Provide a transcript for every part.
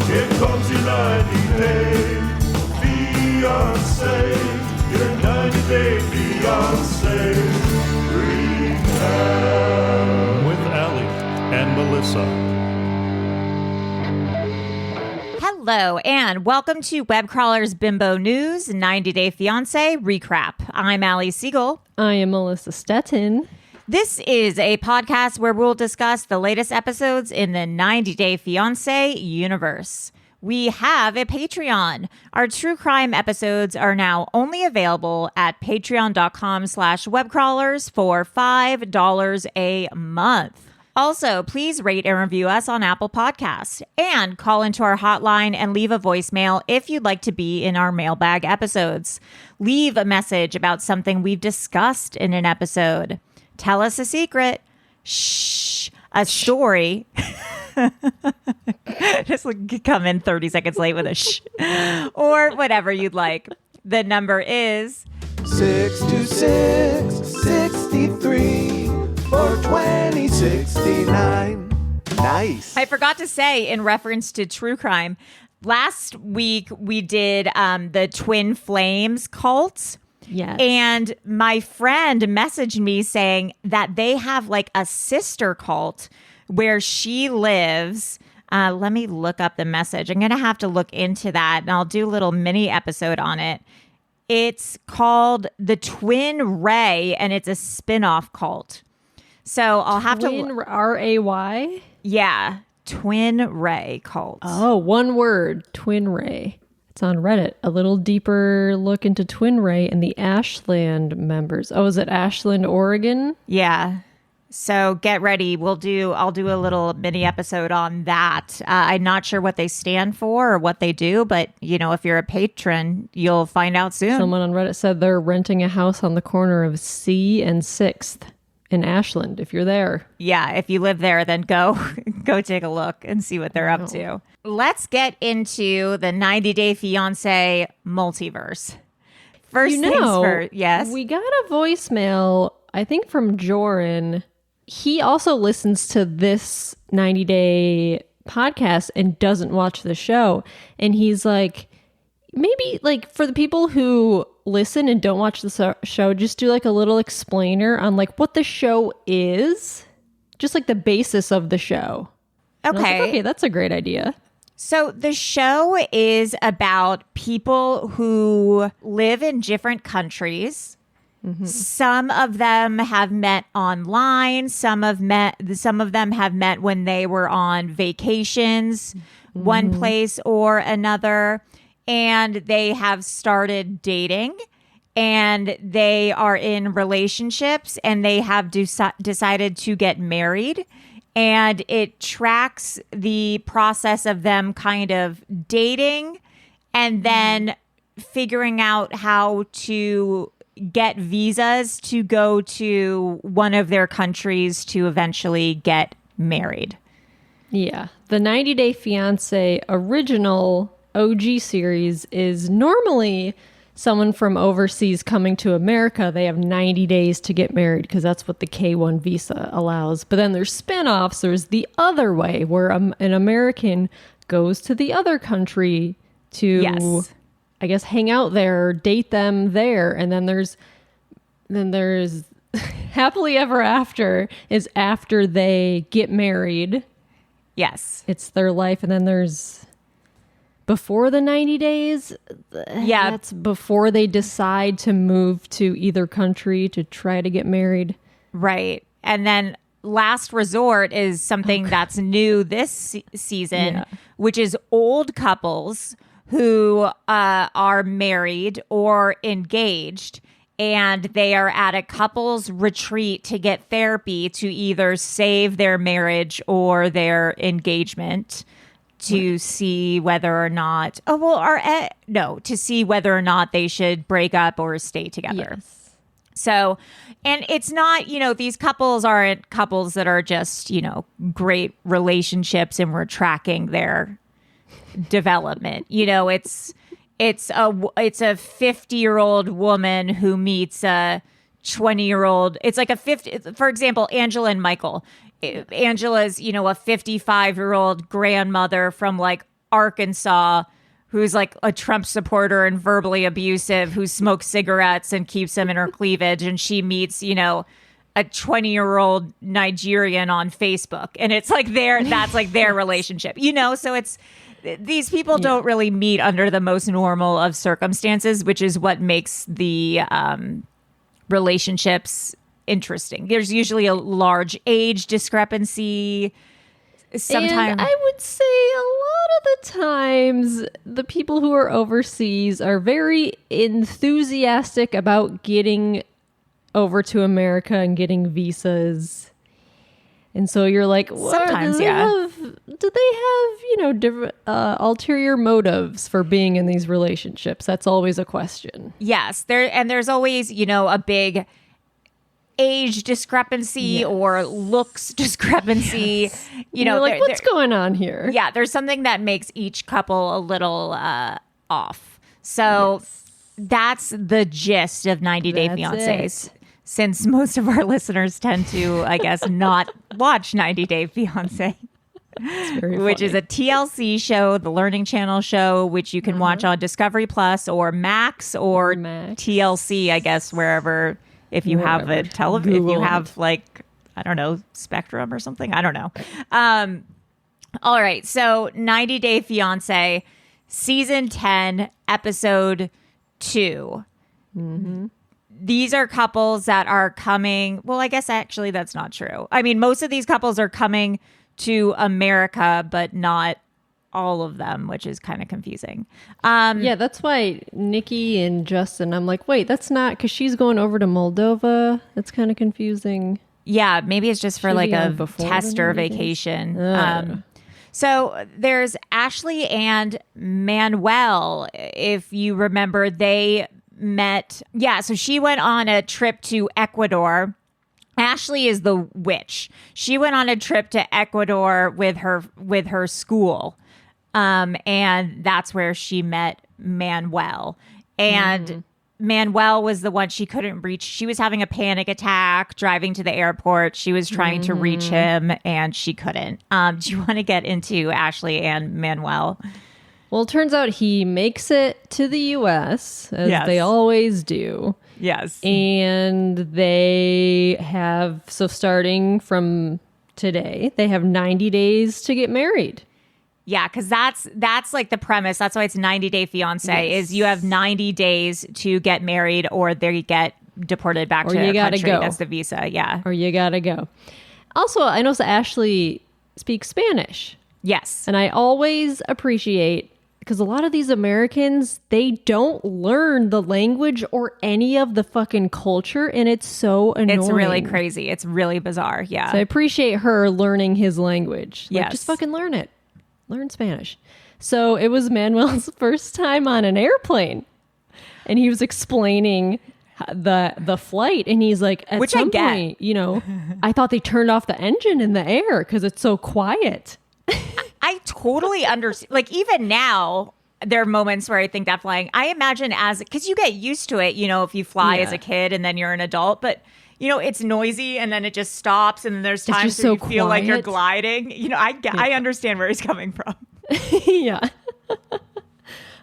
Here comes your 90-day fiance. Your 90-day fiance recap. With Allie and Melissa. Hello, and welcome to Webcrawler's Bimbo News 90-Day Fiancé Recap. I'm Allie Siegel. I am Melissa Stettin. This is a podcast where we'll discuss the latest episodes in the 90-Day Fiancé universe. We have a Patreon. Our true crime episodes are now only available at patreon.com/webcrawlers for $5 a month. Also, please rate and review us on Apple Podcasts and call into our hotline and leave a voicemail if you'd like to be in our mailbag episodes. Leave a message about something we've discussed in an episode. Tell us a secret. Shh. A story. Just come in 30 seconds late with a shh. Or whatever you'd like. The number is 626-63 or 2069. Nice. I forgot to say, in reference to true crime, last week we did the Twin Flames cult. Yes. And my friend messaged me saying that they have like a sister cult where she lives. Let me look up the message. I'm going to have to look into that, and I'll do a little mini episode on it. It's called the Twin Ray, and it's a spin-off cult. So I'll have Twin R-A-Y? Yeah, Twin Ray cult. Oh, one word, Twin Ray. It's on Reddit. A little deeper look into Twin Ray and the Ashland members. Oh, is it Ashland, Oregon? Yeah. So get ready. I'll do a little mini episode on that. I'm not sure what they stand for or what they do, but if you're a patron, you'll find out soon. Someone on Reddit said they're renting a house on the corner of C and 6th in Ashland. If you're there. Yeah. If you live there, then go take a look and see what they're up to. Let's get into the 90-Day Fiancé multiverse. First things first. Yes. We got a voicemail, I think from Joran. He also listens to this 90-day podcast and doesn't watch the show. And he's like, maybe like for the people who listen and don't watch the show, just do like a little explainer on like what the show is. Just like the basis of the show. Okay. Okay, that's a great idea. So the show is about people who live in different countries. Mm-hmm. Some of them have met online. Some of them have met when they were on vacations, one place or another, and they have started dating, and they are in relationships, and they have decided to get married. And it tracks the process of them kind of dating and then figuring out how to get visas to go to one of their countries to eventually get married. Yeah. The 90-Day Fiancé original OG series is normally someone from overseas coming to America. They have 90 days to get married because that's what the K-1 visa allows. But then there's spin-offs. There's the other way where an American goes to the other country to, I guess, hang out there, date them there. And then there's Happily Ever After is after they get married. Yes. It's their life. And then there's before the 90 days. Yeah. That's before they decide to move to either country to try to get married. Right. And then Last Resort is something that's new this season, which is old couples who are married or engaged, and they are at a couples retreat to get therapy to either save their marriage or their engagement to see whether or not, to see whether or not they should break up or stay together. Yes. So, and it's not, these couples aren't couples that are just, great relationships and we're tracking their development. It's a 50-year-ld woman who meets a 20-year-old. It's like for example, Angela and Michael. Angela's, a 55-year-old grandmother from like Arkansas who's like a Trump supporter and verbally abusive, who smokes cigarettes and keeps them in her cleavage. And she meets, you know, a 20-year-old Nigerian on Facebook. And it's like that's like their relationship, you know? So it's, these people don't really meet under the most normal of circumstances, which is what makes the relationships interesting. There's usually a large age discrepancy. Sometimes, and I would say a lot of the times the people who are overseas are very enthusiastic about getting over to America and getting visas. And so you're like, sometimes, do they have, you know, different ulterior motives for being in these relationships? That's always a question. Yes, there's always, you know, a big age discrepancy or looks discrepancy. You know, like, what's going on here? Yeah, there's something that makes each couple a little off. So that's the gist of 90 Day Fiancés. Since most of our listeners tend to, I guess, not watch 90 Day Fiancé, which is a TLC show, the Learning Channel show, which you can watch on Discovery Plus or Max or TLC, I guess, wherever, if you have a television, if you have like, I don't know, Spectrum or something. I don't know. All right. So 90 Day Fiancé, season 10, episode 2. Mm-hmm. These are couples that are coming. Well, I guess actually that's not true. I mean, most of these couples are coming to America, but not all of them, which is kind of confusing. Yeah, that's why Nikki and Justin, I'm like, wait, that's not, because she's going over to Moldova. That's kind of confusing. Yeah, maybe it's just for like a tester vacation. So there's Ashley and Manuel. If you remember, they met. Yeah, so she went on a trip to Ecuador. Ashley is the witch. She went on a trip to Ecuador with her school. And that's where she met Manuel. And Manuel was the one she couldn't reach. She was having a panic attack driving to the airport. She was trying to reach him and she couldn't. Do you want to get into Ashley and Manuel? Well, it turns out he makes it to the U.S., as they always do. Yes. And they have, so starting from today, they have 90 days to get married. Yeah, because that's like the premise. That's why it's 90 Day Fiancé, is you have 90 days to get married or they get deported back to their country. Go. That's the visa, yeah. Or you gotta go. Also, I know Ashley speaks Spanish. Yes. And I always appreciate, because a lot of these Americans, they don't learn the language or any of the fucking culture, and it's so annoying. It's really crazy. It's really bizarre, yeah. So I appreciate her learning his language. Like, yes. Just fucking learn it. Learn Spanish. So it was Manuel's first time on an airplane, and he was explaining the flight, and he's like, at some point, you know, I thought they turned off the engine in the air because it's so quiet. I totally understand. Like, even now, there are moments where I think that flying, I imagine because you get used to it, you know, if you fly as a kid and then you're an adult, but you know, it's noisy and then it just stops and then there's times where you feel like you're gliding. You know, I understand where he's coming from. Yeah.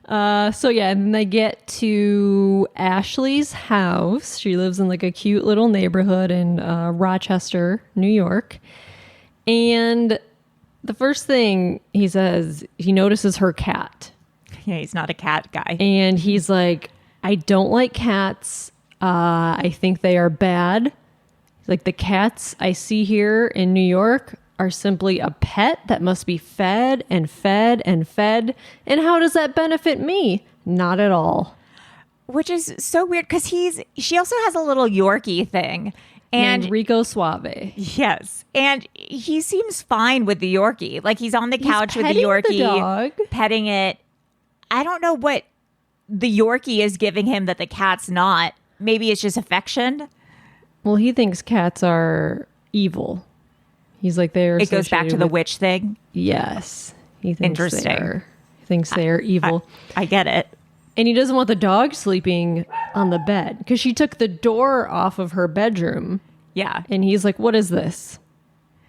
And then they get to Ashley's house. She lives in like a cute little neighborhood in Rochester, New York. And the first thing he says, he notices her cat. Yeah, he's not a cat guy. And he's like, I don't like cats. I think they are bad. Like, the cats I see here in New York are simply a pet that must be fed and fed and fed. And how does that benefit me? Not at all. Which is so weird because she also has a little Yorkie thing. And Rico Suave. Yes. And he seems fine with the Yorkie. Like, he's on the couch with the Yorkie, dog. petting it. I don't know what the Yorkie is giving him that the cat's not. Maybe it's just affection. Well, he thinks cats are evil. He's like, they're. It goes back to the witch thing. Yes. He thinks interesting. He thinks they are evil. I get it. And he doesn't want the dog sleeping on the bed because she took the door off of her bedroom. Yeah. And he's like, what is this?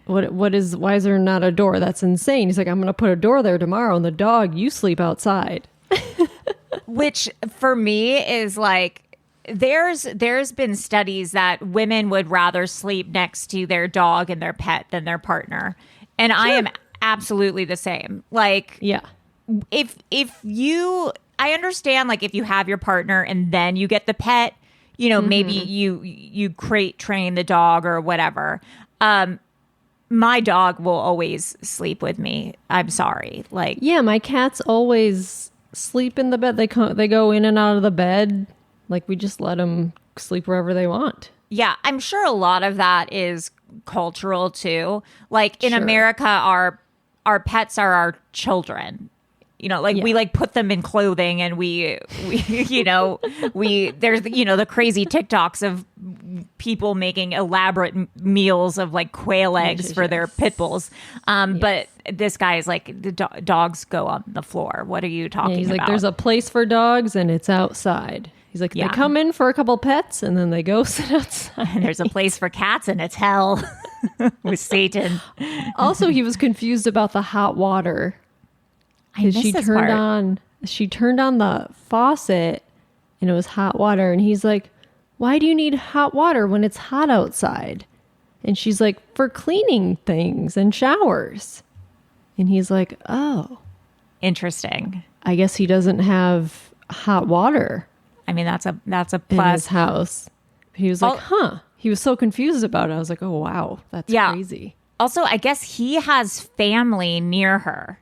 why is there not a door? That's insane. He's like, I'm going to put a door there tomorrow, and the dog, you sleep outside. Which for me is like, there's been studies that women would rather sleep next to their dog and their pet than their partner. And I am absolutely the same. Like, Yeah. if you, I understand, like, if you have your partner and then you get the pet, you know, maybe you crate train the dog or whatever. My dog will always sleep with me. I'm sorry. Like, Yeah, my cats always sleep in the bed. They go in and out of the bed. Like, we just let them sleep wherever they want. yeah, I'm sure a lot of that is cultural too. Like in Sure. America, our pets are our children. You know, like we like put them in clothing, and we you know, there's, you know, the crazy TikToks of people making elaborate meals of like quail eggs for their pit bulls. But this guy is like, the dogs go on the floor. What are you talking He's about? like, there's a place for dogs, and it's outside. He's like, Yeah. they come in for a couple pets, and then they go sit outside. And there's a place for cats, and it's hell with Satan. Also, he was confused about the hot water. I missed She this turned part. on the faucet, and it was hot water. And he's like, why do you need hot water when it's hot outside? And she's like, for cleaning things and showers. And he's like, oh, Interesting. I guess he doesn't have hot water I mean, that's a in plus. his house. He was like, huh. He was so confused about it. I was like, oh, wow, that's Yeah. crazy. Also, I guess he has family near her.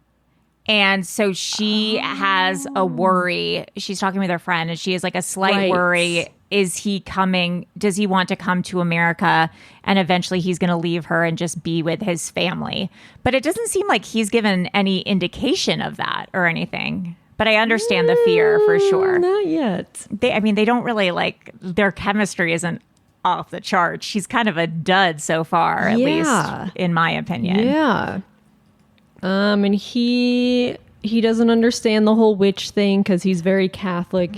And so she has a worry. She's talking with her friend, and she has like a slight Right. worry. Is he coming? Does he want to come to America? And eventually he's going to leave her and just be with his family. But it doesn't seem like he's given any indication of that or anything. But I understand the fear for sure. Not yet. They don't really like, their chemistry isn't off the charts. She's kind of a dud so far, at Yeah. least in my opinion. Yeah. And he doesn't understand the whole witch thing because he's very Catholic,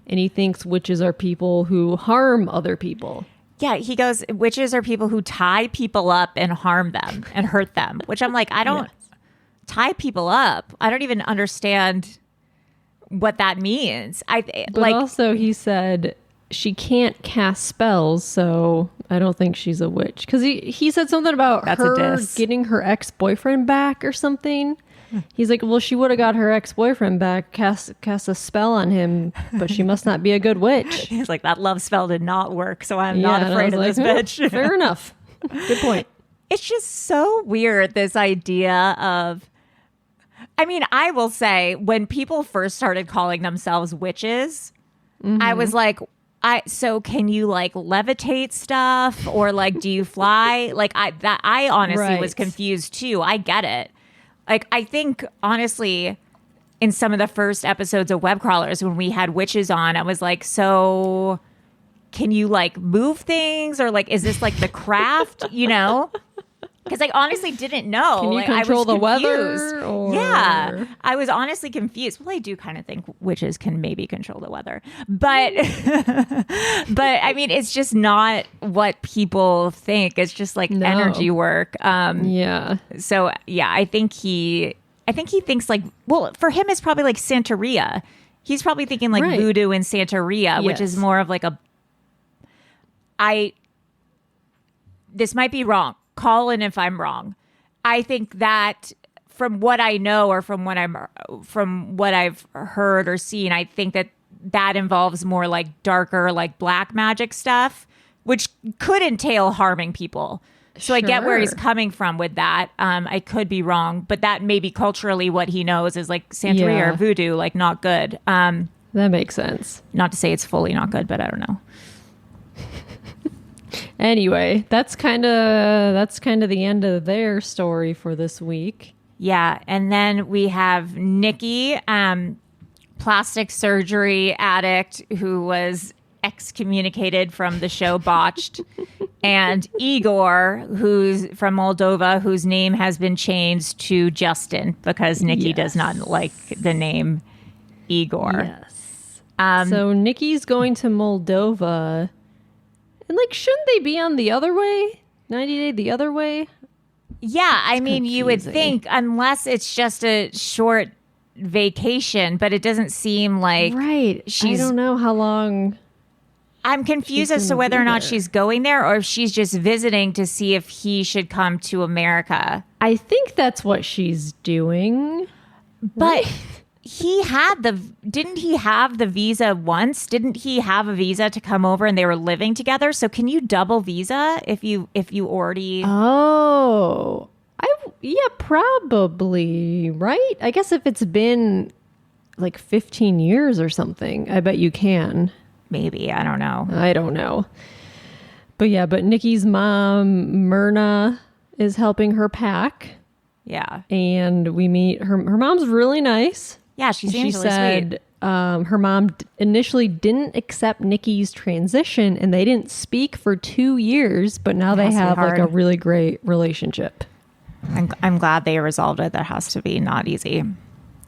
and he thinks witches are people who harm other people. Yeah, he goes, witches are people who tie people up and harm them and hurt them, which I'm like, I don't tie people up. I don't even understand what that means. But also he said she can't cast spells, so I don't think she's a witch. Because he said something about That's a her diss. getting her ex-boyfriend back or something. He's like, well, she would have got her ex-boyfriend back, cast a spell on him, but she must not be a good witch. he's like, that love spell did not work, so I'm not and I afraid of was this like, bitch. Fair enough. Good point. It's just so weird, this idea of, I mean, I will say, when people first started calling themselves witches, I was like, so can you like levitate stuff, or like, do you fly? Like I honestly was Right. confused too. I get it. Like, I think honestly, in some of the first episodes of Web Crawlers, when we had witches on, I was like, so can you like move things, or like, is this like the craft, you know? Because I honestly didn't know. Can you Like, I was control the confused. weather? Or... Yeah, I was honestly confused. Well, I do kind of think witches can maybe control the weather, but but I mean, it's just not what people think. It's just like No. energy work. Yeah. So yeah, I think he thinks like, well, for him, it's probably like Santeria. He's probably thinking like Right. voodoo and Santeria, which is Yes. more of like this might be wrong. Call in if I'm wrong. I think that from what I know, or from what I've heard or seen, I think that involves more like darker, like black magic stuff, which could entail harming people. So I get where he's Sure. coming from with that. I could be wrong, but that may be culturally what he knows is like Santeria Yeah. or voodoo, like not good. That makes sense. Not to say it's fully not good, but I don't know. Anyway, that's kind of the end of their story for this week. Yeah, and then we have Nikki, plastic surgery addict who was excommunicated from the show Botched, and Igor, who's from Moldova, whose name has been changed to Justin because Nikki does not like the name Igor. Yes. So Nikki's going to Moldova. And like, shouldn't they be on the other way? 90 Day the other way? Yeah, I mean, you would confusing. think, unless it's just a short vacation, but it doesn't seem like Right. I don't know how long. I'm confused as to gonna whether be or not there. she's going there or if she's just visiting to see if he should come to America. I think that's what she's doing. But didn't he have the visa once? Didn't he have a visa to come over and they were living together? So can you double visa if you already Oh, yeah, probably, right? I guess if it's been like 15 years or something, I bet you can. maybe, I don't know. I don't know. But yeah, but Nikki's mom, Myrna, is helping her pack. Yeah. And we meet her mom's really nice. Yeah, she seems She really said sweet. her mom initially didn't accept Nikki's transition and they didn't speak for 2 years, but now they Has to be have like a hard. really great relationship. I'm glad they resolved it. That has to be not easy.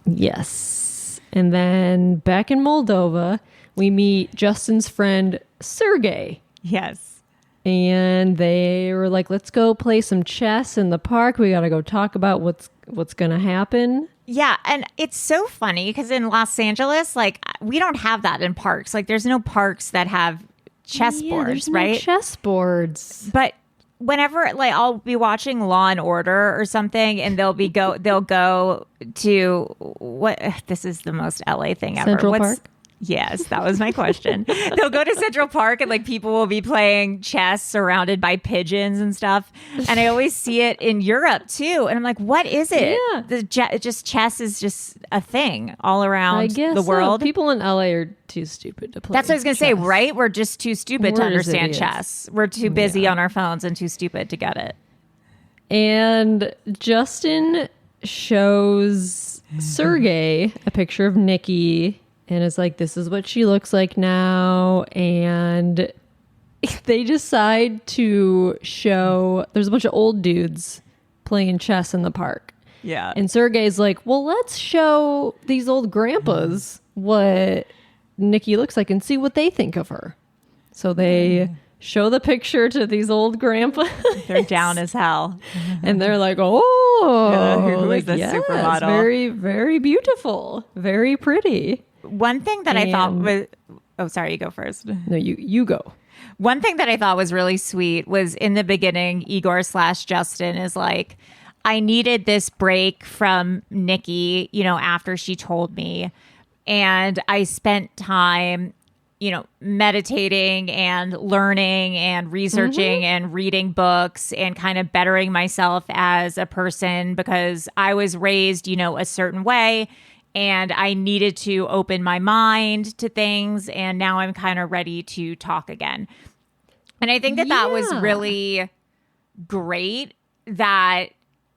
Yes. And then back in Moldova, we meet Justin's friend Sergey. Yes. And they were like, let's go play some chess in the park. We got to go talk about what's going to happen. Yeah, and it's so funny because in Los Angeles, like, we don't have that in parks. Like, there's no parks that have chessboards, there's right? No chessboards. But whenever, like, I'll be watching Law and Order or something, and they'll go to what? This is the most LA thing ever. Central Park? Yes, that was my question. They'll go to Central Park and like people will be playing chess surrounded by pigeons and stuff. And I always see it in Europe too. And I'm like, what is it? Yeah. Just chess is just a thing all around I guess the world. People in LA are too stupid to play. That's what I was going to say, chess. right? We're just too stupid to We're just understand idiots. chess. We're too busy on our phones and too stupid to get it. And Justin shows Sergey a picture of Nikki and is like, this is what she looks like now. And they decide to show, there's a bunch of old dudes playing chess in the park. Yeah. And Sergey's like, well, let's show these old grandpas what Nikki looks like and see what they think of her. So they show the picture to these old grandpas. They're down as hell. And they're like, oh, Who is like, this yes, supermodel? very, very beautiful. Very pretty. One thing that I thought And- was, oh, sorry, you go first. No, you go. One thing that I thought was really sweet was in the beginning, Igor/Justin is like, I needed this break from Nikki, after she told me. And I spent time, meditating and learning and researching and reading books and kind of bettering myself as a person because I was raised, a certain way. And I needed to open my mind to things. And now I'm kind of ready to talk again. And I think that was Yeah. really great that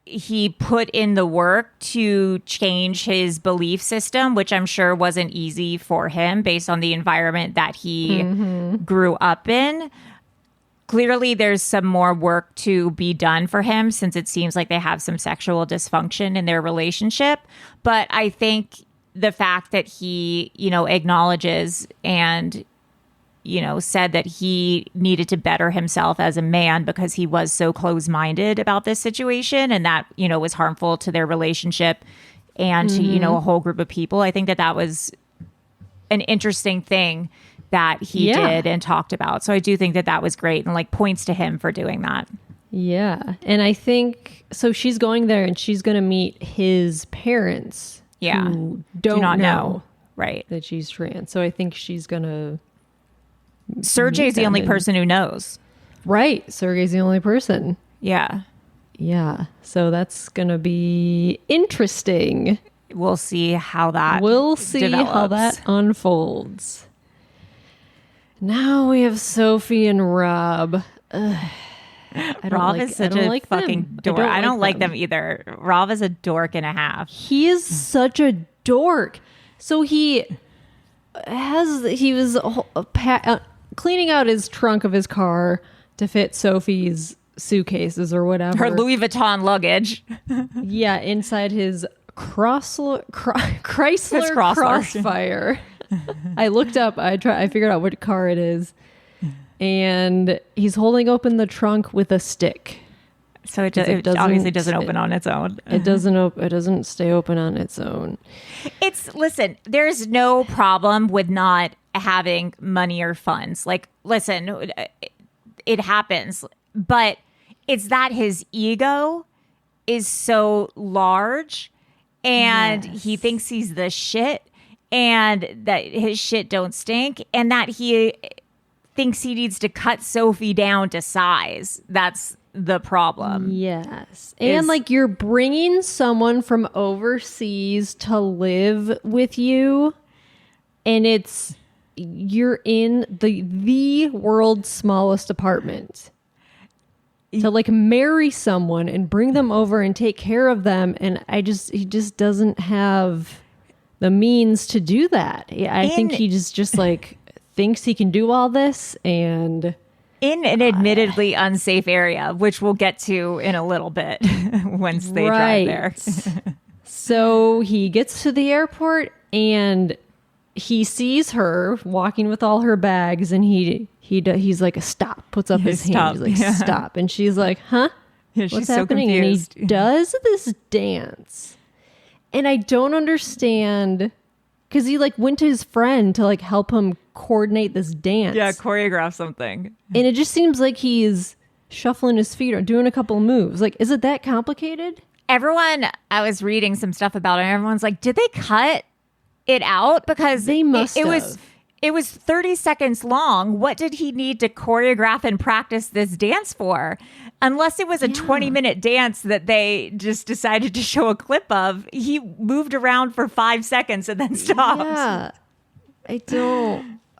he put in the work to change his belief system, which I'm sure wasn't easy for him based on the environment that he grew up in. Clearly, there's some more work to be done for him since it seems like they have some sexual dysfunction in their relationship. But I think the fact that he, acknowledges and, said that he needed to better himself as a man because he was so close-minded about this situation and that, was harmful to their relationship and to, a whole group of people. I think that was an interesting thing that he did and talked about. So I do think that was great and like points to him for doing that. Yeah. And I think, so she's going there and she's going to meet his parents. Yeah. Who Do don't not know know. Right. that she's trans. So I think she's going to. Sergey's the them only and- person who knows. Right. Sergey's the only person. Yeah. Yeah. So that's going to be interesting. We'll see how that We'll see how develops. that unfolds. Now we have Sophie and Rob. Ugh. Rob is such a fucking them. dork. I don't like them either. Rob is a dork and a half. He is such a dork. So he was cleaning out his trunk of his car to fit Sophie's suitcases or whatever. Her Louis Vuitton luggage. Yeah, inside his Chrysler Chrysler. Crossfire. I looked up. I figured out what car it is, and he's holding open the trunk with a stick. So it obviously doesn't open on its own. It doesn't stay open on its own. Listen, there's no problem with not having money or funds. Like, listen, it happens, but it's that his ego is so large and he thinks he's the shit and that his shit don't stink and that he thinks he needs to cut Sophie down to size. That's the problem. Yes. And like you're bringing someone from overseas to live with you and you're in the world's smallest apartment. To like marry someone and bring them over and take care of them. And he just doesn't have the means to do that. I think he just like thinks he can do all this and in an admittedly unsafe area, which we'll get to in a little bit once they drive there. So he gets to the airport and he sees her walking with all her bags and he's like, stop, puts up his hand. He's like, stop. And she's like, huh? Yeah, what's she's so happening? confused. And he does this dance. And I don't understand because he like went to his friend to like help him coordinate this dance. Yeah, choreograph something. And it just seems like he's shuffling his feet or doing a couple moves. Like, is it that complicated? I was reading some stuff about it and everyone's like, did they cut it out? Because they must it was 30 seconds long. What did he need to choreograph and practice this dance for? Unless it was a 20-minute dance that they just decided to show a clip of. He moved around for 5 seconds and then stopped. Yeah.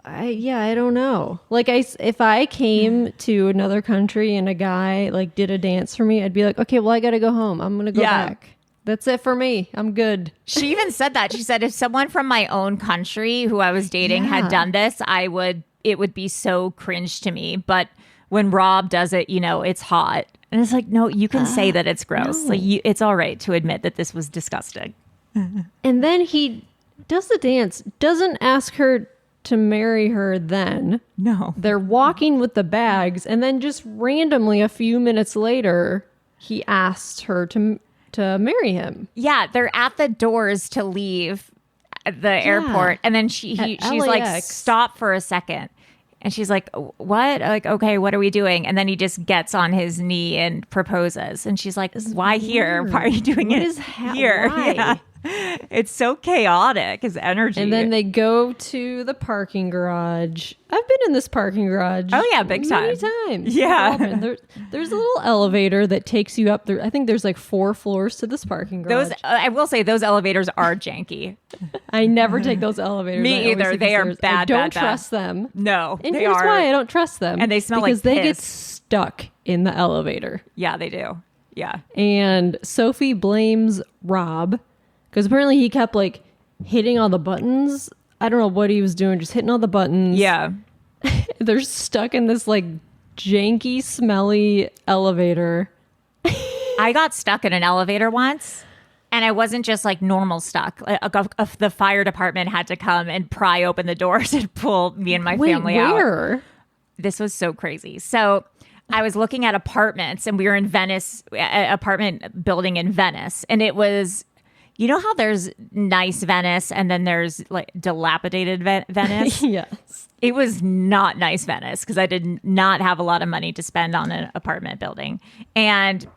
I don't know. Like if I came to another country and a guy like did a dance for me, I'd be like, okay, well, I got to go home. I'm going to go back. That's it for me. I'm good. She even said that. She said, if someone from my own country who I was dating had done this, it would be so cringe to me. But when Rob does it, it's hot. And it's like, no, you can say that it's gross. No. Like it's all right to admit that this was disgusting. And then he does the dance, doesn't ask her to marry her then. No. They're walking with the bags. And then just randomly a few minutes later, he asked her to marry him. Yeah, they're at the doors to leave the airport, and then she's like, stop for a second, and she's like, what? Like, okay, what are we doing? And then he just gets on his knee and proposes, and she's like, why here? Why are you doing it here? Why? Yeah. It's so chaotic, his energy. And then they go to the parking garage. I've been in this parking garage. Oh yeah, big time. Many times. Yeah. There's a little elevator that takes you up there. I think there's like 4 floors to this parking garage. I will say those elevators are janky. I never take those elevators. Me either. They are bad. I don't trust them. No, and here's why I don't trust them. And they smell because like they get piss. stuck in the elevator. Yeah, they do. Yeah. And Sophie blames Rob. Because apparently he kept like hitting all the buttons. I don't know what he was doing, just hitting all the buttons. Yeah. They're stuck in this like janky, smelly elevator. I got stuck in an elevator once and I wasn't just like normal stuck. The fire department had to come and pry open the doors and pull me and my family out. Where? This was so crazy. So I was looking at apartments and we were in Venice, an apartment building in Venice. And it was... You know how there's nice Venice and then there's like dilapidated Venice? Yes. It was not nice Venice because I did not have a lot of money to spend on an apartment building. And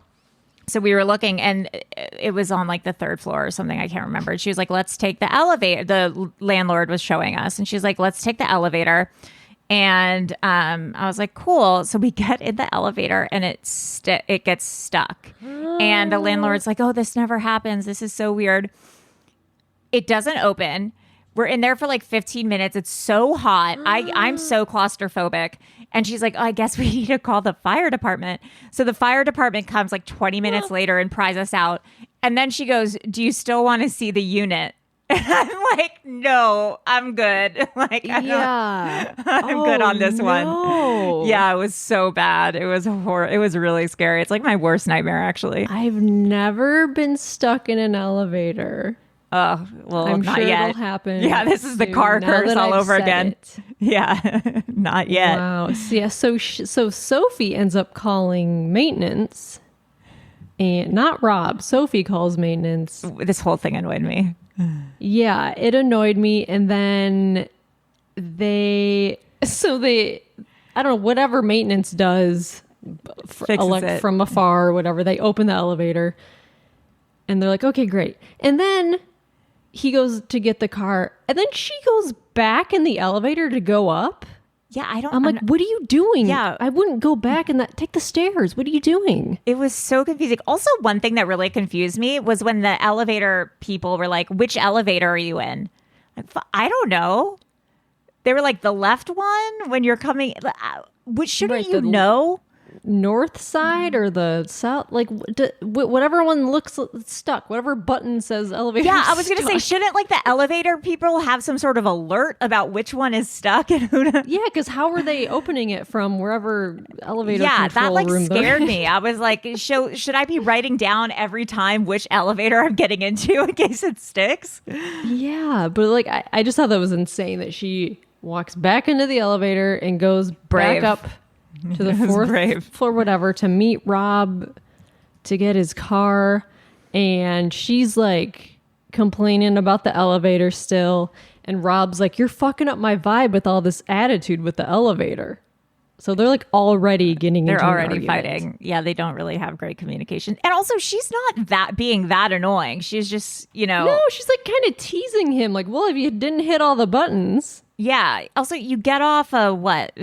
so we were looking and it was on like the 3rd floor or something. I can't remember. She was like, let's take the elevator. The landlord was showing us and she's like, let's take the elevator. And I was like, cool. So we get in the elevator and it gets stuck. And the landlord's like, oh, this never happens. This is so weird. It doesn't open. We're in there for like 15 minutes. It's so hot. I'm so claustrophobic. And she's like, oh, I guess we need to call the fire department. So the fire department comes like 20 minutes later and pries us out. And then she goes, do you still want to see the unit? And I'm like, no, I'm good. Like, I'm good on this one. Yeah, it was so bad. It was It was really scary. It's like my worst nightmare, actually. I've never been stuck in an elevator. Oh, well, I'm not sure yet. It'll happen. Yeah, this is the car curse all over again. Yeah, not yet. Wow. So Sophie ends up calling maintenance. and not Rob, Sophie calls maintenance. This whole thing annoyed me. Yeah, it annoyed me. And then I don't know, whatever maintenance does Fixes it. from afar or whatever, they open the elevator and they're like, okay, great. And then he goes to get the car and then she goes back in the elevator to go up. Yeah, I'm like, what are you doing? Yeah. I wouldn't go back and take the stairs. What are you doing? It was so confusing. Also, one thing that really confused me was when the elevator people were like, which elevator are you in? Like, I don't know. They were like, the left one when you're coming. Which shouldn't you know? North side or the south? Like, whatever one looks stuck. Whatever button says elevator. Yeah, I was going to say, shouldn't like the elevator people have some sort of alert about which one is stuck and who to... Yeah, because how were they opening it from wherever elevator Yeah, control that like room scared me. I was like, should I be writing down every time which elevator I'm getting into in case it sticks? Yeah, but like, I just thought that was insane that she walks back into the elevator and goes Brave. back up to the fourth brave. floor, whatever, to meet Rob to get his car. And she's like complaining about the elevator still. And Rob's like, you're fucking up my vibe with all this attitude with the elevator. So they're like already getting They're into an already argument. fighting. Yeah, they don't really have great communication. And also, she's not that annoying. She's just, No, she's like kind of teasing him. Like, well, if you didn't hit all the buttons. Yeah. Also, you get off a what?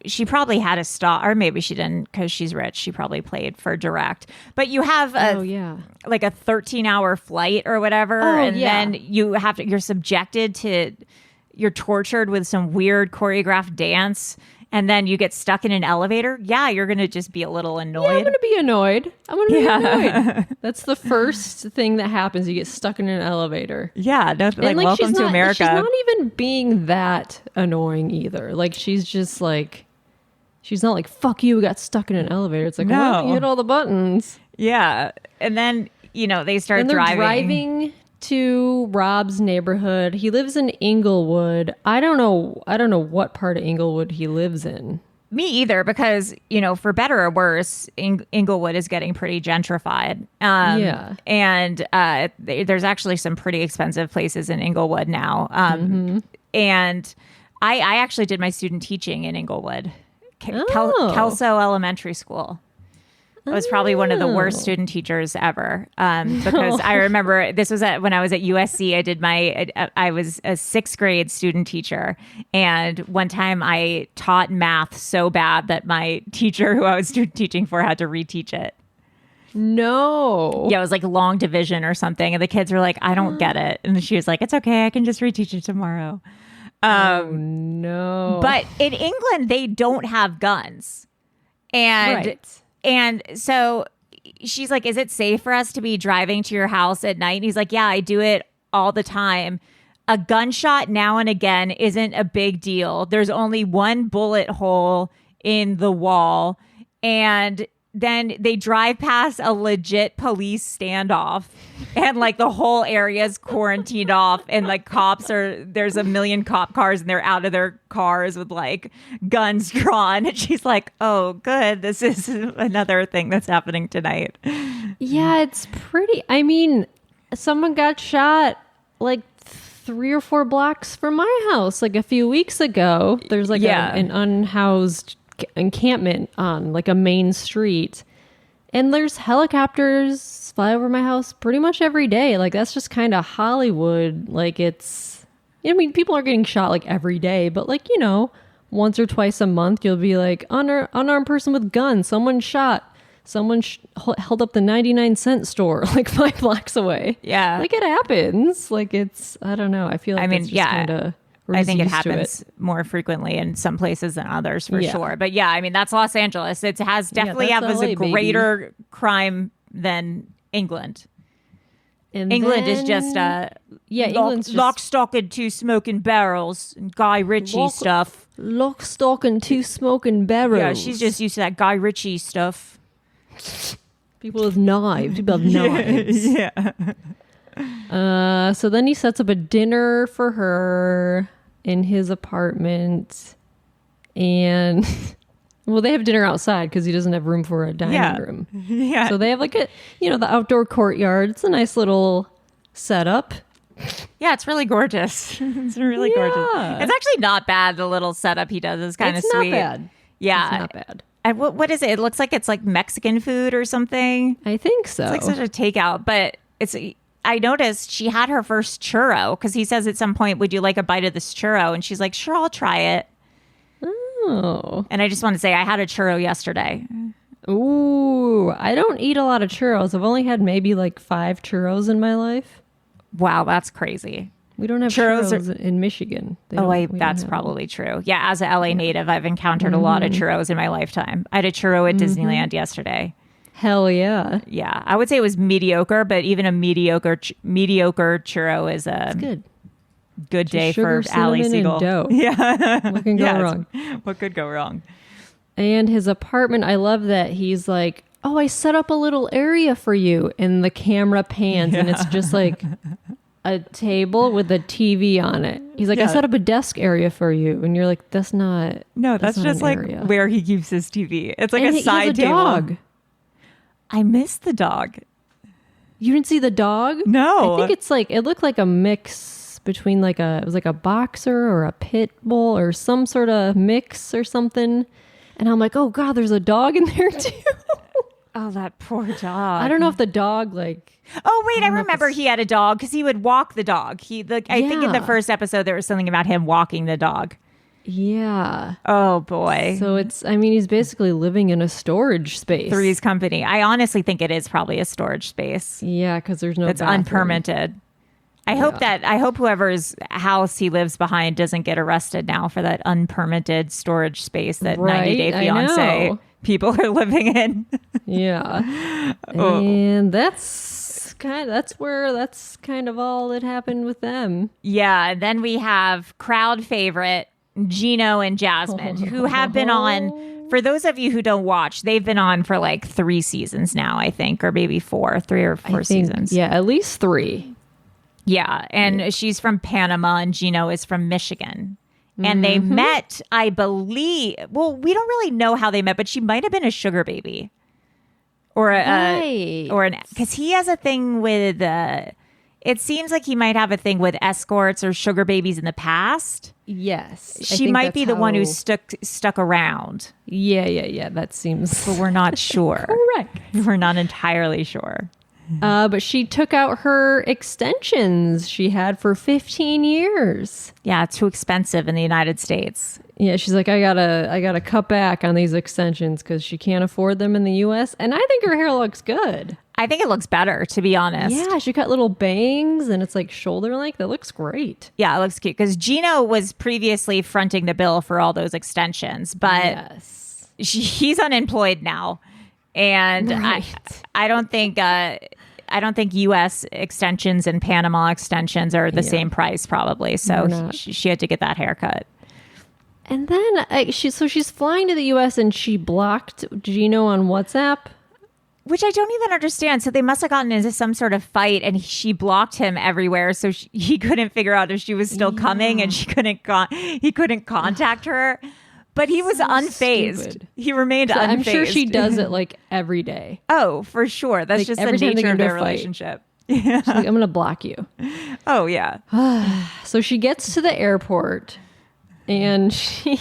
She probably had a stop, or maybe she didn't because she's rich. She probably played for direct. But you have like a 13-hour flight or whatever, and then you're subjected to, you're tortured with some weird choreographed dance, and then you get stuck in an elevator. Yeah, you're gonna just be a little annoyed. Yeah, I'm gonna be annoyed. Annoyed. That's the first thing that happens. You get stuck in an elevator. Yeah, no, like welcome to America. She's not even being that annoying either. Like she's just like. She's not like, fuck you, we got stuck in an elevator. It's like, well, you hit all the buttons. Yeah. And then, they start and they're driving to Rob's neighborhood. He lives in Inglewood. I don't know what part of Inglewood he lives in. Me either, because, for better or worse, Inglewood is getting pretty gentrified. And there's actually some pretty expensive places in Inglewood now. And I actually did my student teaching in Inglewood. Kelso Elementary School. I was probably one of the worst student teachers ever, because I remember this was when I was at USC. I was a 6th grade student teacher, and one time I taught math so bad that my teacher who I was student teaching for had to reteach it. No. Yeah, it was like long division or something, and the kids were like, "I don't get it," and she was like, "It's okay, I can just reteach it tomorrow." No. But in England, they don't have guns. And so she's like, is it safe for us to be driving to your house at night? And he's like, yeah, I do it all the time. A gunshot now and again isn't a big deal. There's only one bullet hole in the wall. And then they drive past a legit police standoff, and like the whole area is quarantined off, and like there's a million cop cars, and they're out of their cars with like guns drawn. And she's like, oh, good. This is another thing that's happening tonight. Yeah, it's pretty. I mean, someone got shot like 3 or 4 blocks from my house like a few weeks ago. There's like an unhoused encampment on like a main street, and there's helicopters fly over my house pretty much every day. Like that's just kind of Hollywood. Like it's, I mean, people are getting shot like every day, but like, once or twice a month you'll be like unarmed person with gun, someone shot, someone held up the 99-cent store like 5 blocks away. Yeah, like it happens. Like it's, I don't know, I feel like it's just kind of, I think it happens more frequently in some places than others, for sure. But yeah, I mean, that's Los Angeles. It has definitely has a greater crime than England. And England is just England's lock, stock, and 2 smoking barrels, and Guy Ritchie stuff. Lock, stock, and 2 smoking barrels. Yeah, she's just used to that Guy Ritchie stuff. People with knives. People have knives. Yeah. So then he sets up a dinner for her in his apartment, and Well, they have dinner outside because he doesn't have room for a dining room. Yeah. So they have like the outdoor courtyard. It's a nice little setup. Yeah, it's really gorgeous. It's really gorgeous. It's actually not bad. The little setup he does is kind of sweet. It's not bad. Yeah. It's not bad. And what is it? It looks like it's like Mexican food or something. I think so. It's like such a takeout, but I noticed she had her first churro because he says at some point, would you like a bite of this churro? And she's like, sure, I'll try it. Oh. And I just want to say I had a churro yesterday. Ooh, I don't eat a lot of churros. I've only had maybe like 5 churros in my life. Wow, that's crazy. We don't have churros in Michigan. That's probably true. Yeah, as a LA native, I've encountered a lot of churros in my lifetime. I had a churro at Disneyland yesterday. Hell yeah. Yeah, I would say it was mediocre, but even a mediocre churro is a good day sugar, for Allie cinnamon, Siegel. and dough. Yeah. What can go wrong? What could go wrong? And his apartment, I love that he's like, oh, I set up a little area for you. And the camera pans and it's just like a table with a TV on it. He's like, I set up a desk area for you. And you're like, that's not. No, that's not just an like area. where he keeps his TV. It's like And a side he has a table. dog. I missed the dog. You didn't see the dog? No. I think it's like, it looked like a mix between it was like a boxer or a pit bull or some sort of mix or something. And I'm like, oh God, there's a dog in there too. Oh, that poor dog. I don't know if the dog Oh, wait, I remember he had a dog because he would walk the dog. I think in the first episode there was something about him walking the dog. Yeah. Oh, boy. So he's basically living in a storage space. Three's Company. I honestly think it is probably a storage space. Yeah, because there's no It's bathroom. unpermitted. I hope whoever's house he lives behind doesn't get arrested now for that unpermitted storage space that 90 Day I Fiance know. people are living in. Yeah. And that's kind of all that happened with them. Yeah. And then we have crowd favorite Gino and Jasmine, who have been on. For those of you who don't watch, they've been on for like 3 seasons now, I think, or maybe 3 or 4 seasons. Yeah, at least 3. Yeah, and she's from Panama and Gino is from Michigan. And they met, I believe, well, we don't really know how they met, but she might have been a sugar baby. Because he has a thing with, it seems like he might have a thing with escorts or sugar babies in the past. Yes. She might be the one who stuck around. Yeah. That seems. But we're not sure. Correct. We're not entirely sure. But she took out her extensions she had for 15 years. Yeah, too expensive in the United States. Yeah, she's like, I gotta cut back on these extensions because she can't afford them in the U.S. And I think her hair looks good. I think it looks better, to be honest. Yeah, she got little bangs and it's like shoulder length. That looks great. Yeah, it looks cute because Gino was previously fronting the bill for all those extensions, but he's unemployed now, and I don't think U.S. extensions and Panama extensions are the same price probably. So she had to get that haircut. And then she's flying to the U.S. and she blocked Gino on WhatsApp. Which I don't even understand. So they must have gotten into some sort of fight and she blocked him everywhere. So he couldn't figure out if she was still coming and he couldn't contact her. But he was unfazed. Stupid. He remained unfazed. I'm sure she does it like every day. Oh, for sure. That's just the nature of their relationship. Yeah. She's like, I'm going to block you. Oh, yeah. So she gets to the airport and she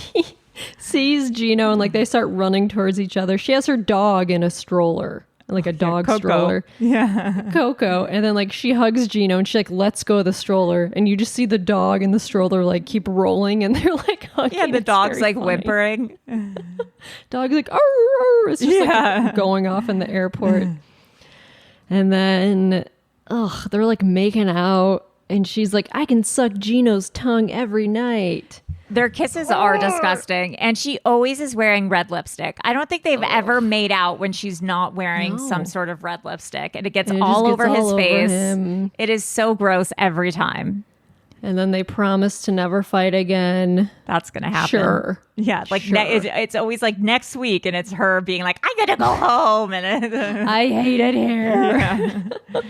sees Gino and like they start running towards each other. She has her dog in a stroller. Like a dog stroller. Yeah. Coco. And then like she hugs Gino and she like lets go of the stroller and you just see the dog and the stroller like keep rolling and they're like hugging. Yeah, the dog's like funny. Whimpering. Dog's like, arr, arr. It's just like going off in the airport. And then they're like making out and she's like, I can suck Gino's tongue every night. Their kisses are disgusting, and she always is wearing red lipstick. I don't think they've ever made out when she's not wearing some sort of red lipstick, and it gets all over his face. It is so gross every time. And then they promise to never fight again. That's going to happen. Sure. Yeah, like it's always like next week, and it's her being like, I gotta go home. And I hate it here. Yeah. She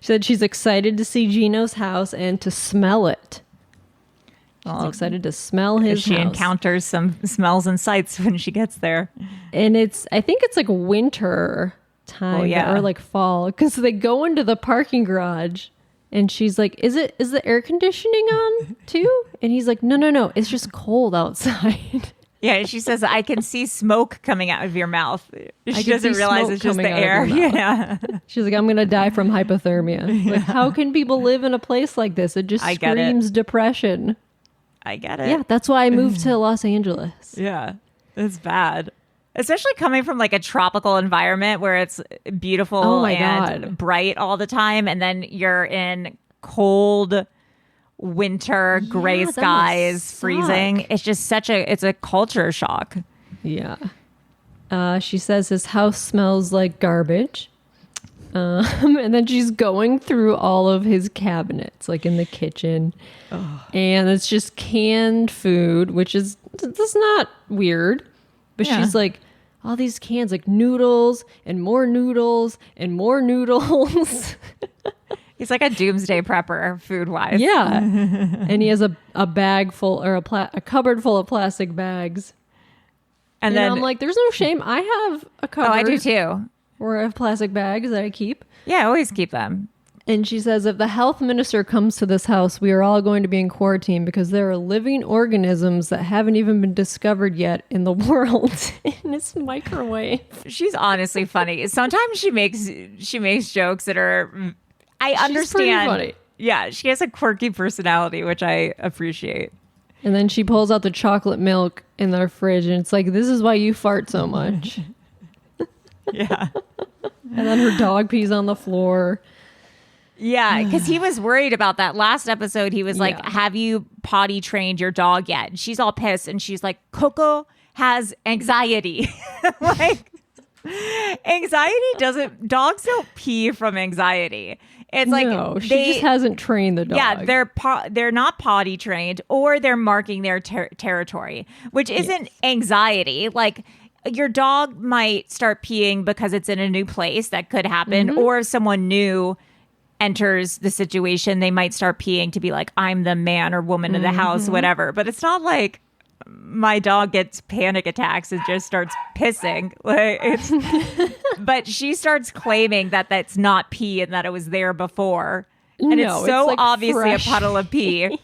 said she's excited to see Gino's house and to smell it. She's excited to smell his She house. encounters some smells and sights when she gets there. And I think it's like winter time or like fall, because they go into the parking garage and she's like, is the air conditioning on too? And he's like, no, it's just cold outside. Yeah, she says, I can see smoke coming out of your mouth. She doesn't realize it's just the air. Yeah. She's like, I'm going to die from hypothermia. Yeah. Like, how can people live in a place like this? It just screams depression. I get it. Yeah, that's why I moved to Los Angeles. Yeah, it's bad. Especially coming from like a tropical environment where it's beautiful and bright all the time. And then you're in cold winter, gray skies, freezing. It's just it's a culture shock. Yeah. She says his house smells like garbage. And then she's going through all of his cabinets, like in the kitchen. And it's just canned food, which is, that's not weird. But she's like, all these cans, like noodles and more noodles and more noodles. He's like a doomsday prepper food-wise. Yeah. And he has a bag full, or a cupboard full of plastic bags. And then I'm like, there's no shame. I have a cupboard. Oh, I do too. Where I have plastic bags that I keep. Yeah, I always keep them. And she says, if the health minister comes to this house, we are all going to be in quarantine because there are living organisms that haven't even been discovered yet in the world in this microwave. She's honestly funny. Sometimes she makes jokes that are... I understand. Pretty funny. Yeah, she has a quirky personality, which I appreciate. And then she pulls out the chocolate milk in their fridge, and it's like, this is why you fart so much. Yeah. And then her dog pees on the floor. Yeah, because he was worried about that. Last episode, he was like, have you potty trained your dog yet? And she's all pissed, and she's like, Coco has anxiety. Like, dogs don't pee from anxiety. It's like, no, she just hasn't trained the dog. Yeah, they're not potty trained, or they're marking their territory, which isn't anxiety. Like, your dog might start peeing because it's in a new place. That could happen. Or if someone new enters the situation, they might start peeing to be like, I'm the man or woman of the house, whatever. But it's not like my dog gets panic attacks and just starts pissing. Like, but she starts claiming that that's not pee and that it was there before. And it's so like obviously fresh. A puddle of pee.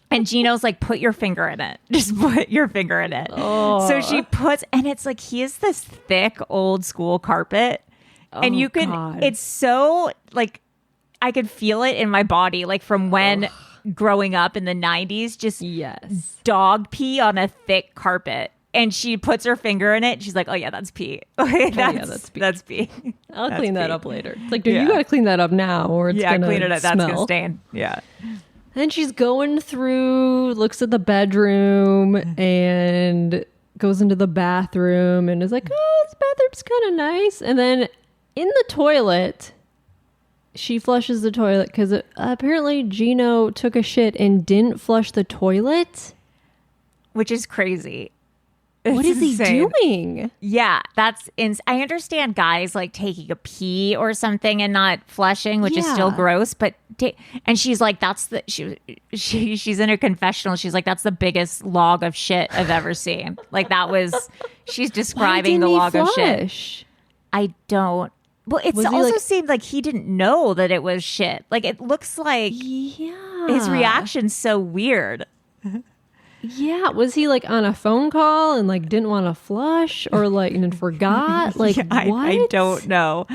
And Gino's like, put your finger in it. Just put your finger in it. Oh. So she puts, and it's like, he has this thick old school carpet. And you could, it's so like, I could feel it in my body, like from when growing up in the 90s, just dog pee on a thick carpet. And she puts her finger in it. And she's like, oh yeah, that's pee. That's pee. That's pee. I'll clean that up later. It's like, dude, you got to clean that up now or it's going to clean it up. Smell. That's going to stain. Yeah. Then she's going through, looks at the bedroom and goes into the bathroom and is like, oh, this bathroom's kind of nice. And then in the toilet, she flushes the toilet because apparently Gino took a shit and didn't flush the toilet. Which is crazy. What is he doing? Yeah, I understand guys like taking a pee or something and not flushing, which is still gross. But and she's like, she's in a confessional. She's like, that's the biggest log of shit I've ever seen. Like she's describing the log of shit. I don't. Well, it also seemed like he didn't know that it was shit. Like it looks like his reaction's so weird. Yeah, was he like on a phone call and like didn't want to flush or like and then forgot? Like what? I don't know,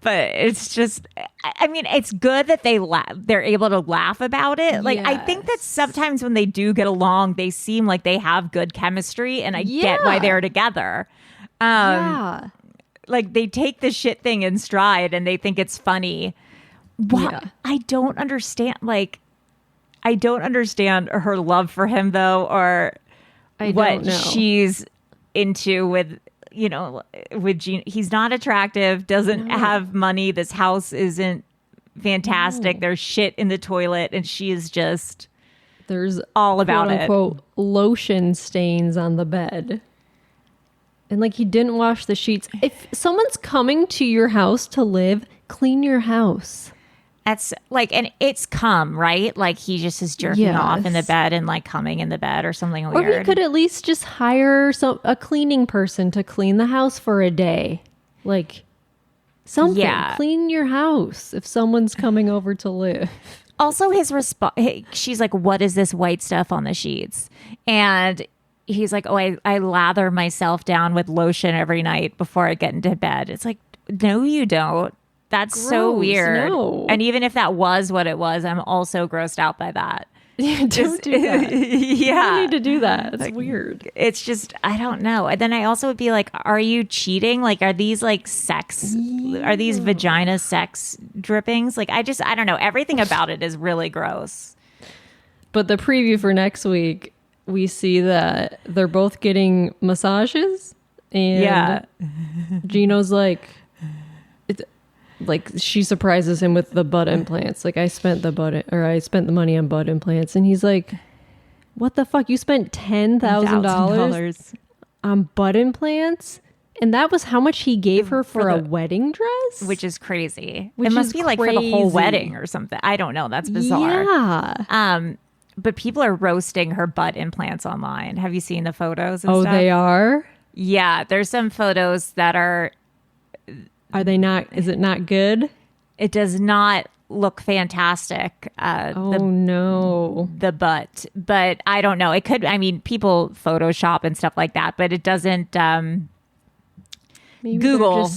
but it's just. I mean, it's good that they're able to laugh about it. Like I think that sometimes when they do get along, they seem like they have good chemistry, and I get why they're together. Like they take the shit thing in stride and they think it's funny. What? Yeah. I don't understand. Like. I don't understand her love for him, though, or what she's into with Gino. He's not attractive, doesn't have money. This house isn't fantastic. There's shit in the toilet, and she is just there's all about quote, unquote, lotion stains on the bed. And like he didn't wash the sheets. If someone's coming to your house to live, clean your house. That's like, and it's cum, right? Like he just is jerking off in the Yes. bed and like coming in the bed or something Or weird. he could at least just hire a cleaning person to clean the house for a day. Like something. Yeah. Clean your house if someone's coming over to live. Also, his response, she's like, what is this white stuff on the sheets? And he's like, oh, I lather myself down with lotion every night before I get into bed. It's like, no, you don't. That's so Gross, weird. no. And even if that was what it was, I'm also grossed out by that. Don't do that. You Yeah. don't need to do that. It's weird. It's just, I don't know. And then I also would be like, are you cheating? Like, are these like sex? Are these vagina sex drippings? Like, I don't know. Everything about it is really gross. But the preview for next week, we see that they're both getting massages. And Gino's like, she surprises him with the butt implants. Like, I spent the money on butt implants. And he's like, what the fuck? You spent $10,000 on butt implants? And that was how much he gave her for a wedding dress? Which is crazy. Which it must is be like for the whole crazy. wedding or something. I don't know. That's bizarre. Yeah. But people are roasting her butt implants online. Have you seen the photos and Oh, stuff? they are? Yeah. There's some photos that are, Are they not? Is it not good? it does not look fantastic. No. The butt, but I don't know. It could, I mean, people Photoshop and stuff like that, but it doesn't, Maybe Google.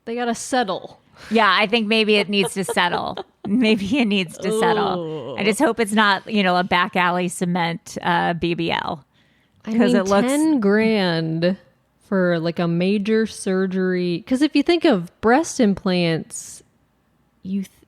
They gotta settle. yeah, I think maybe it needs to settle. Maybe it needs to settle. I just hope it's not, a back alley cement BBL. I 'Cause mean, it looks- 10 grand for like a major surgery. Because if you think of breast implants,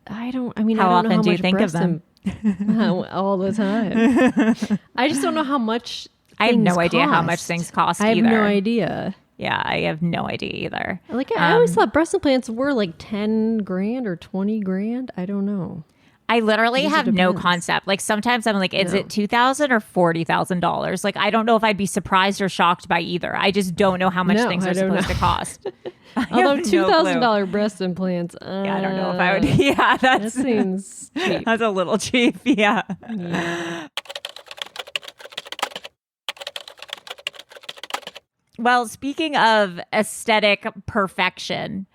I don't know How often how do you much think of breast them? all the time. I just don't know how much. I have no things idea how cost. much things cost I have either. no idea. Yeah, I have no idea either. Like I always thought breast implants were like 10 grand or 20 grand. I don't know. I literally guess it have no depends. concept. Like sometimes I'm like, is No. it $2,000 or $40,000? Like I don't know if I'd be surprised or shocked by either. I just don't know how much No, things I are don't supposed know. to cost. I Although have no clue. $2,000 breast implants. Yeah, I don't know if I would. Yeah, That that's seems cheap. that's a little cheap. Yeah. Well, speaking of aesthetic perfection,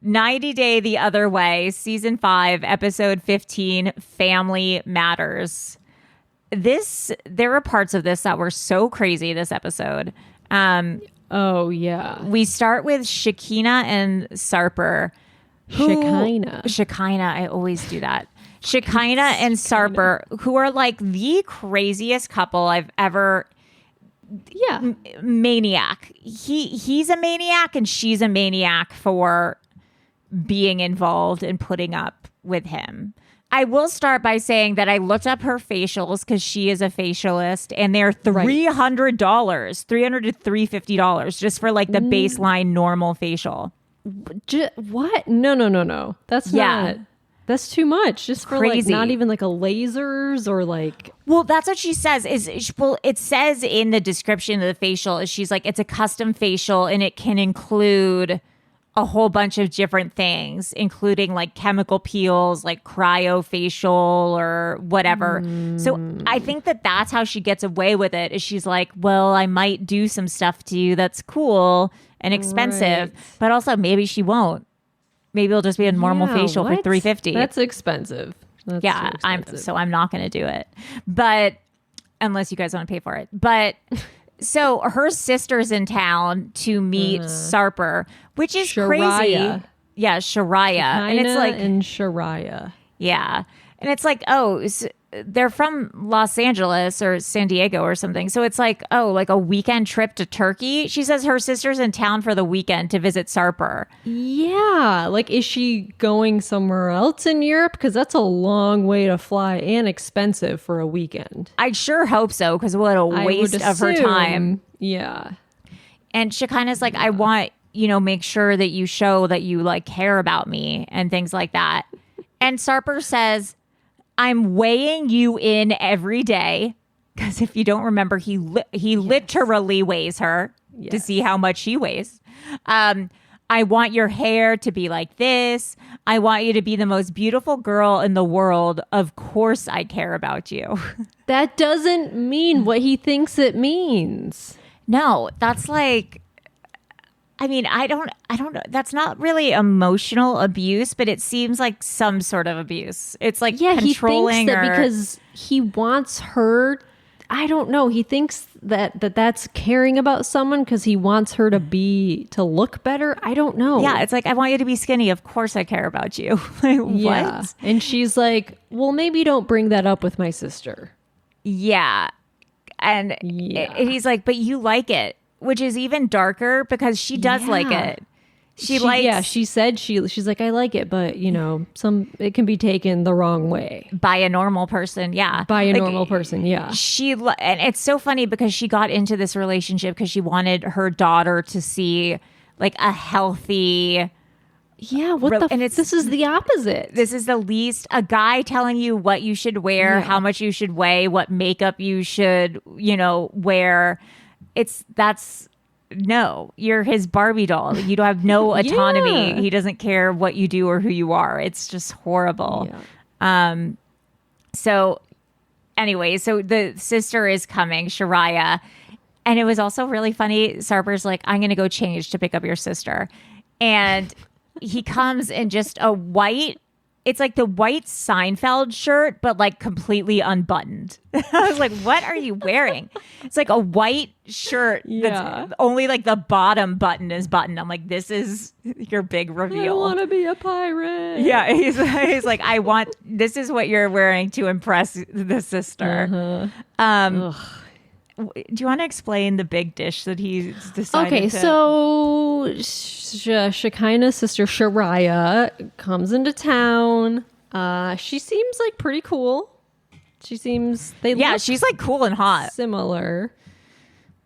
90 Day the Other Way, season 5, episode 15, Family Matters. There were parts of this that were so crazy this episode. Oh yeah. We start with Shekinah and Sarper. Shekinah. I always do that. Shekinah and Sarper, who are like the craziest couple I've ever. Yeah. Maniac. He's a maniac and she's a maniac for being involved and putting up with him. I will start by saying that I looked up her facials because she is a facialist, and they're $300, $300 to $350 just for like the baseline normal facial. What? No. That's not. That's too much. Just for like Crazy. not even like a lasers or like. Well, that's what she says. It says in the description of the facial is she's like, it's a custom facial and it can include a whole bunch of different things, including like chemical peels, like cryofacial or whatever. So I think that that's how she gets away with it. Is she's like, well, I might do some stuff to you that's cool and expensive, Right. but also maybe she won't. Maybe it'll just be a normal Yeah, facial for what? $350. That's expensive. That's Yeah, too expensive. I'm not going to do it. But unless you guys want to pay for it. But so her sister's in town to meet Sarper, which is crazy. Shariah. Yeah, Shariah. And it's like, and Shariah. yeah. And it's like, they're from Los Angeles or San Diego or something. So it's like, like a weekend trip to Turkey. She says her sister's in town for the weekend to visit Sarper. Yeah, like is she going somewhere else in Europe? Because that's a long way to fly and expensive for a weekend. I sure hope so, because what a I would waste of her assume. time. Yeah. And Shekinah's like, I want, make sure that you show that you like care about me and things like that. And Sarper says, I'm weighing you in every day. Because if you don't remember, he literally weighs her to see how much she weighs. I'm I want your hair to be like this. I want you to be the most beautiful girl in the world. Of course I care about you. That doesn't mean what he thinks it means. No, that's like, I mean, I don't know. That's not really emotional abuse, but it seems like some sort of abuse. It's like controlling, he thinks that because he wants her. I don't know. He thinks that's caring about someone because he wants her to look better. I don't know. Yeah, it's like, I want you to be skinny. Of course I care about you. Like, yeah. What? And she's like, well, maybe don't bring that up with my sister. Yeah. And he's like, but you like it, which is even darker because she does like it. She likes. Yeah, she said she's like, I like it, but it can be taken the wrong way by a normal person. Yeah, by a normal person. Yeah, and it's so funny because she got into this relationship because she wanted her daughter to see like a healthy. Yeah, this is the opposite. This is the least, a guy telling you what you should wear, how much you should weigh, what makeup you should, wear. No, you're his Barbie doll. You don't have no autonomy. Yeah. He doesn't care what you do or who you are. It's just horrible. Yeah. So anyway, so the sister is coming, Shariah. And it was also really funny. Sarper's like, I'm going to go change to pick up your sister. And he comes in just a white, it's like the white Seinfeld shirt, but like completely unbuttoned. I was like, what are you wearing? It's like a white shirt that's only like the bottom button is buttoned. I'm like, this is your big reveal. I want to be a pirate. Yeah, he's like, this is what you're wearing to impress the sister. Do you want to explain the big dish that he's decided Okay, so Shekinah's sister Shariah comes into town. She seems like pretty cool. She's like cool and hot. Similar.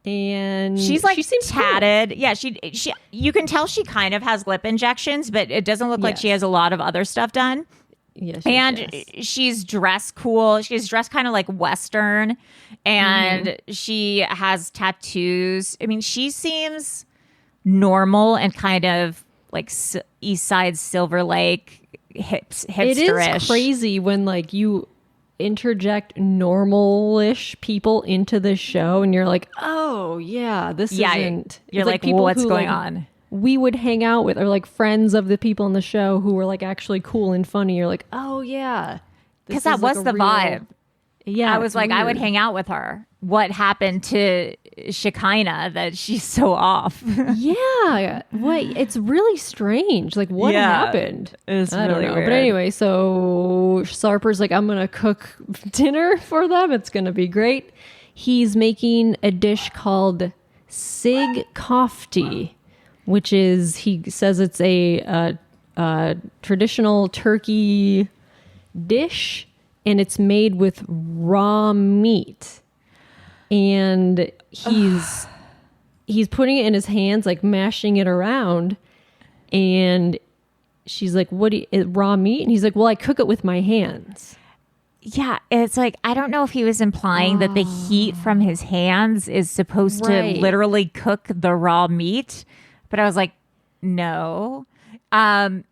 And she's like, she seems tatted. Cool. Yeah, she you can tell she kind of has lip injections, but it doesn't look like she has a lot of other stuff done. Yeah, she's dressed cool. She's dressed kind of like Western, and she has tattoos. I mean, she seems normal and kind of like East Side Silver Lake hipsterish. It is crazy when like you interject normal-ish people into the show, and you're like, oh yeah, this isn't. You're like people, what's going on? We would hang out with, or like friends of the people in the show who were like actually cool and funny. You're like, oh yeah, because that was the vibe. Yeah, I was like, weird. I would hang out with her. What happened to Shekinah that she's so off? Yeah, it's really strange. Like, what happened? It's I really don't know. Weird. But anyway, so Sarper's like, I'm gonna cook dinner for them. It's gonna be great. He's making a dish called sig kofti, which is, he says it's a traditional Turkey dish, and it's made with raw meat. And he's putting it in his hands, like mashing it around. And she's like, raw meat? And he's like, well, I cook it with my hands. Yeah, it's like, I don't know if he was implying that the heat from his hands is supposed to literally cook the raw meat. But I was like, no. So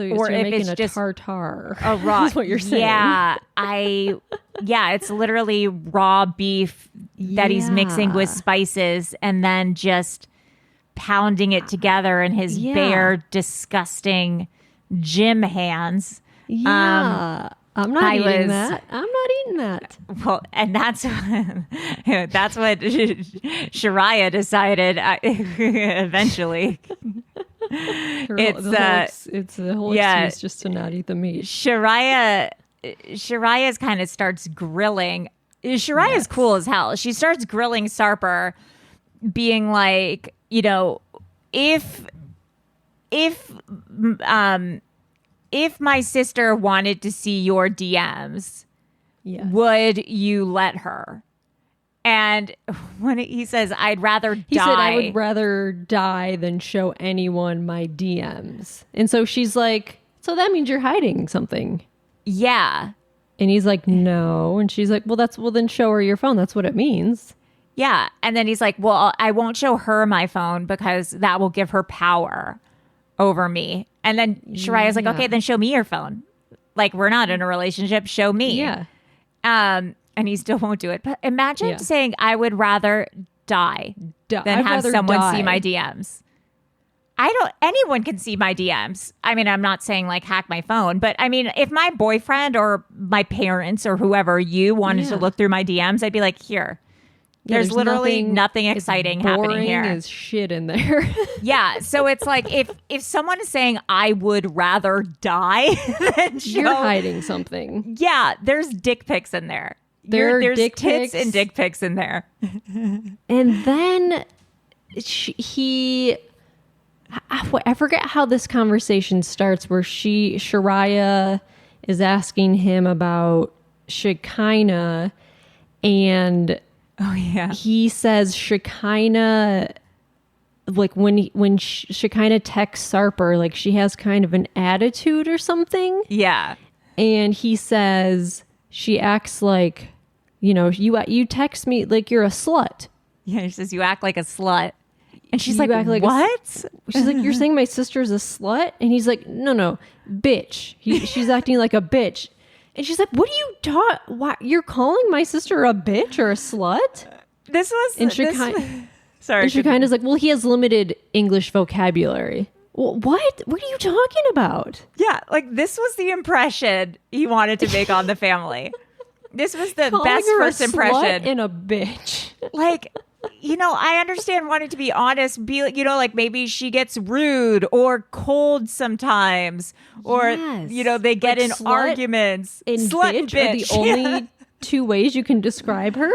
you're making a tartare. A raw. Is what you're saying. Yeah, it's literally raw beef that he's mixing with spices and then just pounding it together in his bare, disgusting gym hands. Yeah. I'm not eating that. Well, and that's what Shariah decided eventually. It's a whole excuse just to not eat the meat. Shariah's kind of starts grilling. Shariah's cool as hell. She starts grilling Sarper, being like, if my sister wanted to see your DMs, would you let her? And when he says, I'd rather die. He said, I would rather die than show anyone my DMs. And so she's like, so that means you're hiding something. Yeah. And he's like, no. And she's like, well, then show her your phone. That's what it means. Yeah. And then he's like, well, I won't show her my phone because that will give her power. over me. And then Shariah's like, okay, then show me your phone. Like, we're not in a relationship. Show me. Yeah. And he still won't do it. But imagine saying, I would rather die than I'd have rather someone die. see my DMs. Anyone can see my DMs. I mean, I'm not saying like hack my phone, but I mean, if my boyfriend or my parents or whoever you wanted to look through my DMs, I'd be like, here. There's literally nothing exciting happening here. Boring as shit in there. Yeah. So it's like if someone is saying I would rather die than show, You're hiding something. Yeah, there's dick pics in there. There's dick tits pics. and dick pics in there. And then I forget how this conversation starts, where Shariah is asking him about Shekinah, and he says Shekinah, like when Shekinah texts Sarper, like she has kind of an attitude or something. Yeah. And he says she acts like, you text me like you're a slut. Yeah, he says you act like a slut. And she's You like, act like what? She's like, you're saying my sister's a slut? And he's like, no, bitch. She's acting like a bitch. And she's like, what are you talking? Why you're calling my sister a bitch or a slut? This was And sorry. Shekinah's like, well, he has limited English vocabulary. Well, what? What are you talking about? Yeah, like this was the impression he wanted to make on the family. This was the Calling best her first a impression. Slut and a bitch. Like, I understand wanting to be honest, be like, like maybe she gets rude or cold sometimes, or, Yes. They get Like in slut arguments. And Slut bitch are the only two ways you can describe her.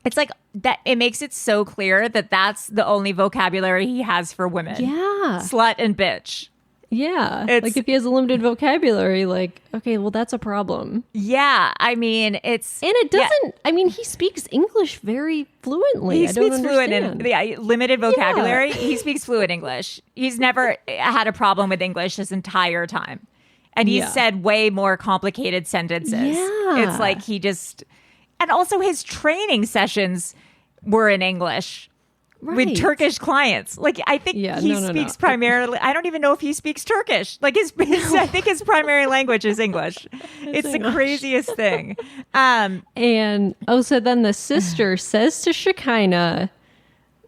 It's like that. It makes it so clear that that's the only vocabulary he has for women. Yeah. Slut and bitch. Yeah. It's- Like if he has a limited vocabulary, like, okay, well, that's a problem. Yeah. I mean, it's. And it doesn't, I mean, he speaks English very fluently. He I don't speaks fluent understand. in limited vocabulary. He speaks fluent English. He's never had a problem with English his entire time. And he's said way more complicated sentences. Yeah. It's like he just. And also his training sessions were in English. Right. With Turkish clients. Like, I think he speaks primarily, I don't even know if he speaks Turkish. Like, I think his primary language is English. It's the craziest thing. And so then the sister says to Shekinah,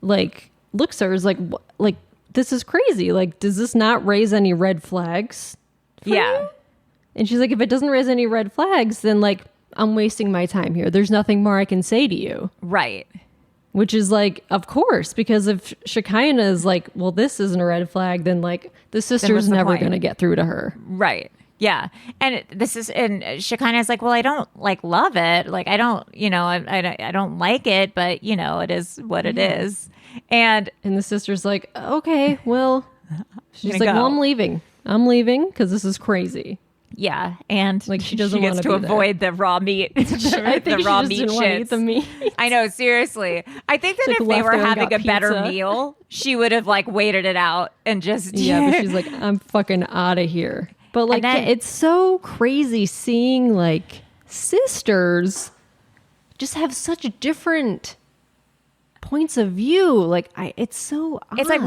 like, looks at her, is like, like, this is crazy. Like, does this not raise any red flags for you? And she's like, if it doesn't raise any red flags, then, like, I'm wasting my time here. There's nothing more I can say to you. Right. Which is like, of course, because if Shekinah is like, well, this isn't a red flag, then like the sister's never going to get through to her. Right. Yeah. And Shekinah is like, well, I don't like love it. Like, I don't, I don't like it, but it is what it is. And the sister's like, okay, well, she's like, go. well, I'm leaving because this is crazy. Yeah, and like she doesn't want to avoid the raw meat. I think the she raw just meat didn't want to shits. eat the meat. I know, seriously. I think that Like if they left were there and having got a better pizza. meal, she would have like waited it out and just Yeah, but she's like, I'm fucking out of here. But like, then- it's so crazy seeing like sisters just have such different points of view. Like, it's so odd. It's like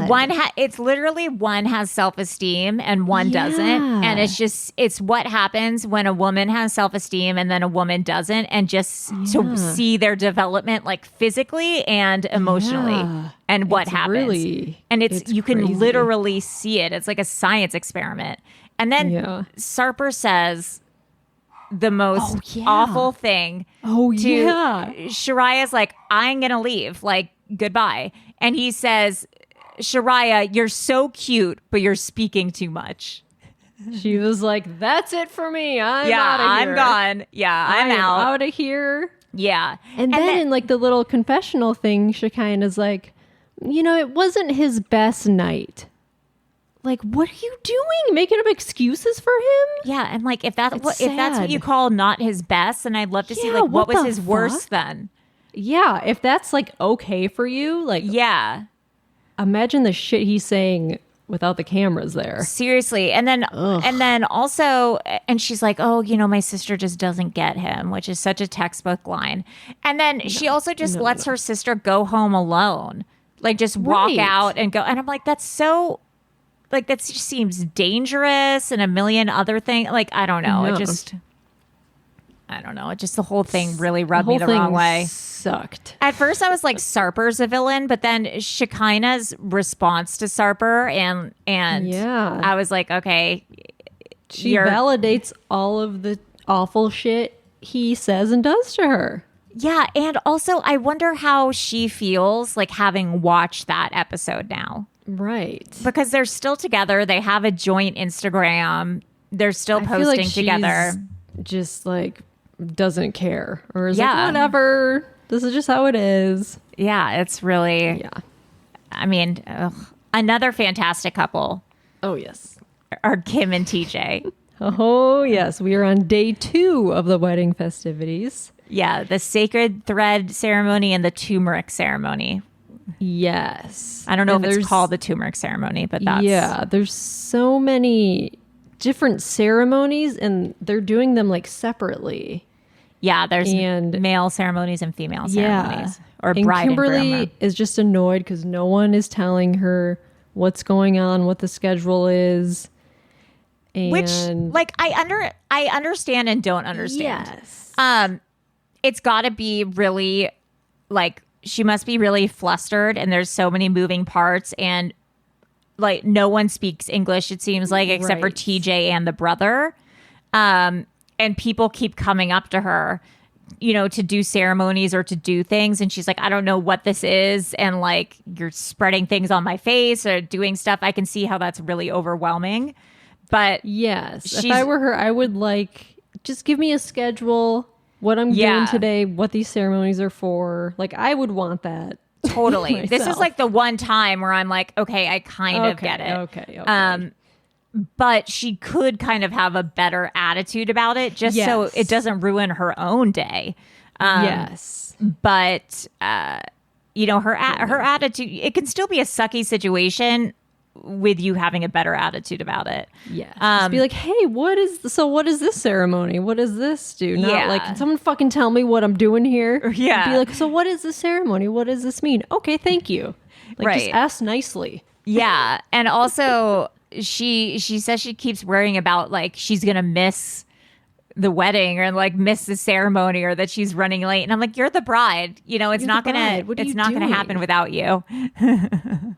it's literally one has self-esteem and one doesn't. And it's what happens when a woman has self-esteem and then a woman doesn't, and just to see their development like physically and emotionally and what happens. Really, and you can crazy. literally see it. It's like a science experiment. And then Sarper says the most awful thing. Shariah's like, I'm gonna leave, like, goodbye. And he says, Shariah, you're so cute, but you're speaking too much. She was like, that's it for me. I'm out of here. I'm gone. Yeah, I'm out of here. Yeah. And then in like the little confessional thing, Shekinah's like, it wasn't his best night. Like, what are you doing? Making up excuses for him? Yeah, and like if that's what sad. you call not his best, then I'd love to see like what was his worst then. Yeah, if that's like okay for you, like imagine the shit he's saying without the cameras there. Seriously. And then also, and she's like, oh, my sister just doesn't get him, which is such a textbook line. And then she also just lets her sister go home alone, like just walk out and go. And I'm like, that's so like that just seems dangerous and a million other things. Like, I don't know. No. I don't know. It just, the whole thing really rubbed me the thing wrong way. Sucked. At first I was like, Sarper's a villain, but then Shekinah's response to Sarper and Yeah. I was like, okay, She validates all of the awful shit he says and does to her. yeah. And also I wonder how she feels like having watched that episode now, Right. because they're still together. They have a joint Instagram. They're still I feel like posting together. she's just like doesn't care or is Yeah. like, whatever. This is just how it is. Yeah. It's really, Yeah. I mean, another fantastic couple Oh, yes. are Kim and TJ. Oh, yes. We are on day 2 of the wedding festivities. Yeah, the sacred thread ceremony and the turmeric ceremony. Yes. I don't know And if it's there's- called the turmeric ceremony, but that's Yeah, there's so many different ceremonies and they're doing them like separately. yeah. There's And- male ceremonies and female Yeah. ceremonies, or and bride Kimberly and groom. is just annoyed because no one is telling her what's going on, what the schedule is. And Which, like, I understand and don't understand. yes. It's got to be really, like, she must be really flustered, and there's so many moving parts, and like no one speaks English. It seems like, except for Right. TJ and the brother. And people keep coming up to her, you know, to do ceremonies or to do things. And she's like, I don't know what this is. And like, you're spreading things on my face or doing stuff. I can see how that's really overwhelming. But Yes. If she's- I were her, I would like just give me a schedule, what I'm Yeah. doing today, what these ceremonies are for. Like I would want that. totally. This is myself. like the one time where I'm like, okay, I kind of get it. Okay. But she could kind of have a better attitude about it, just so Yes. it doesn't ruin her own day. Yes. But you know, her attitude, it can still be a sucky situation with you having a better attitude about it. Yes. Just be like, hey, what is this ceremony? What does this do? Not Yeah. like, can someone fucking tell me what I'm doing here? Yeah. Be like, so what is the ceremony? What does this mean? Okay, thank you. Like just Right. ask nicely. Yeah. And also she says she keeps worrying about like she's gonna miss the wedding or like miss the ceremony or that she's running late. And I'm like, you're the bride. You know, it's You're not the gonna bride. What are it's you not gonna doing? happen without you.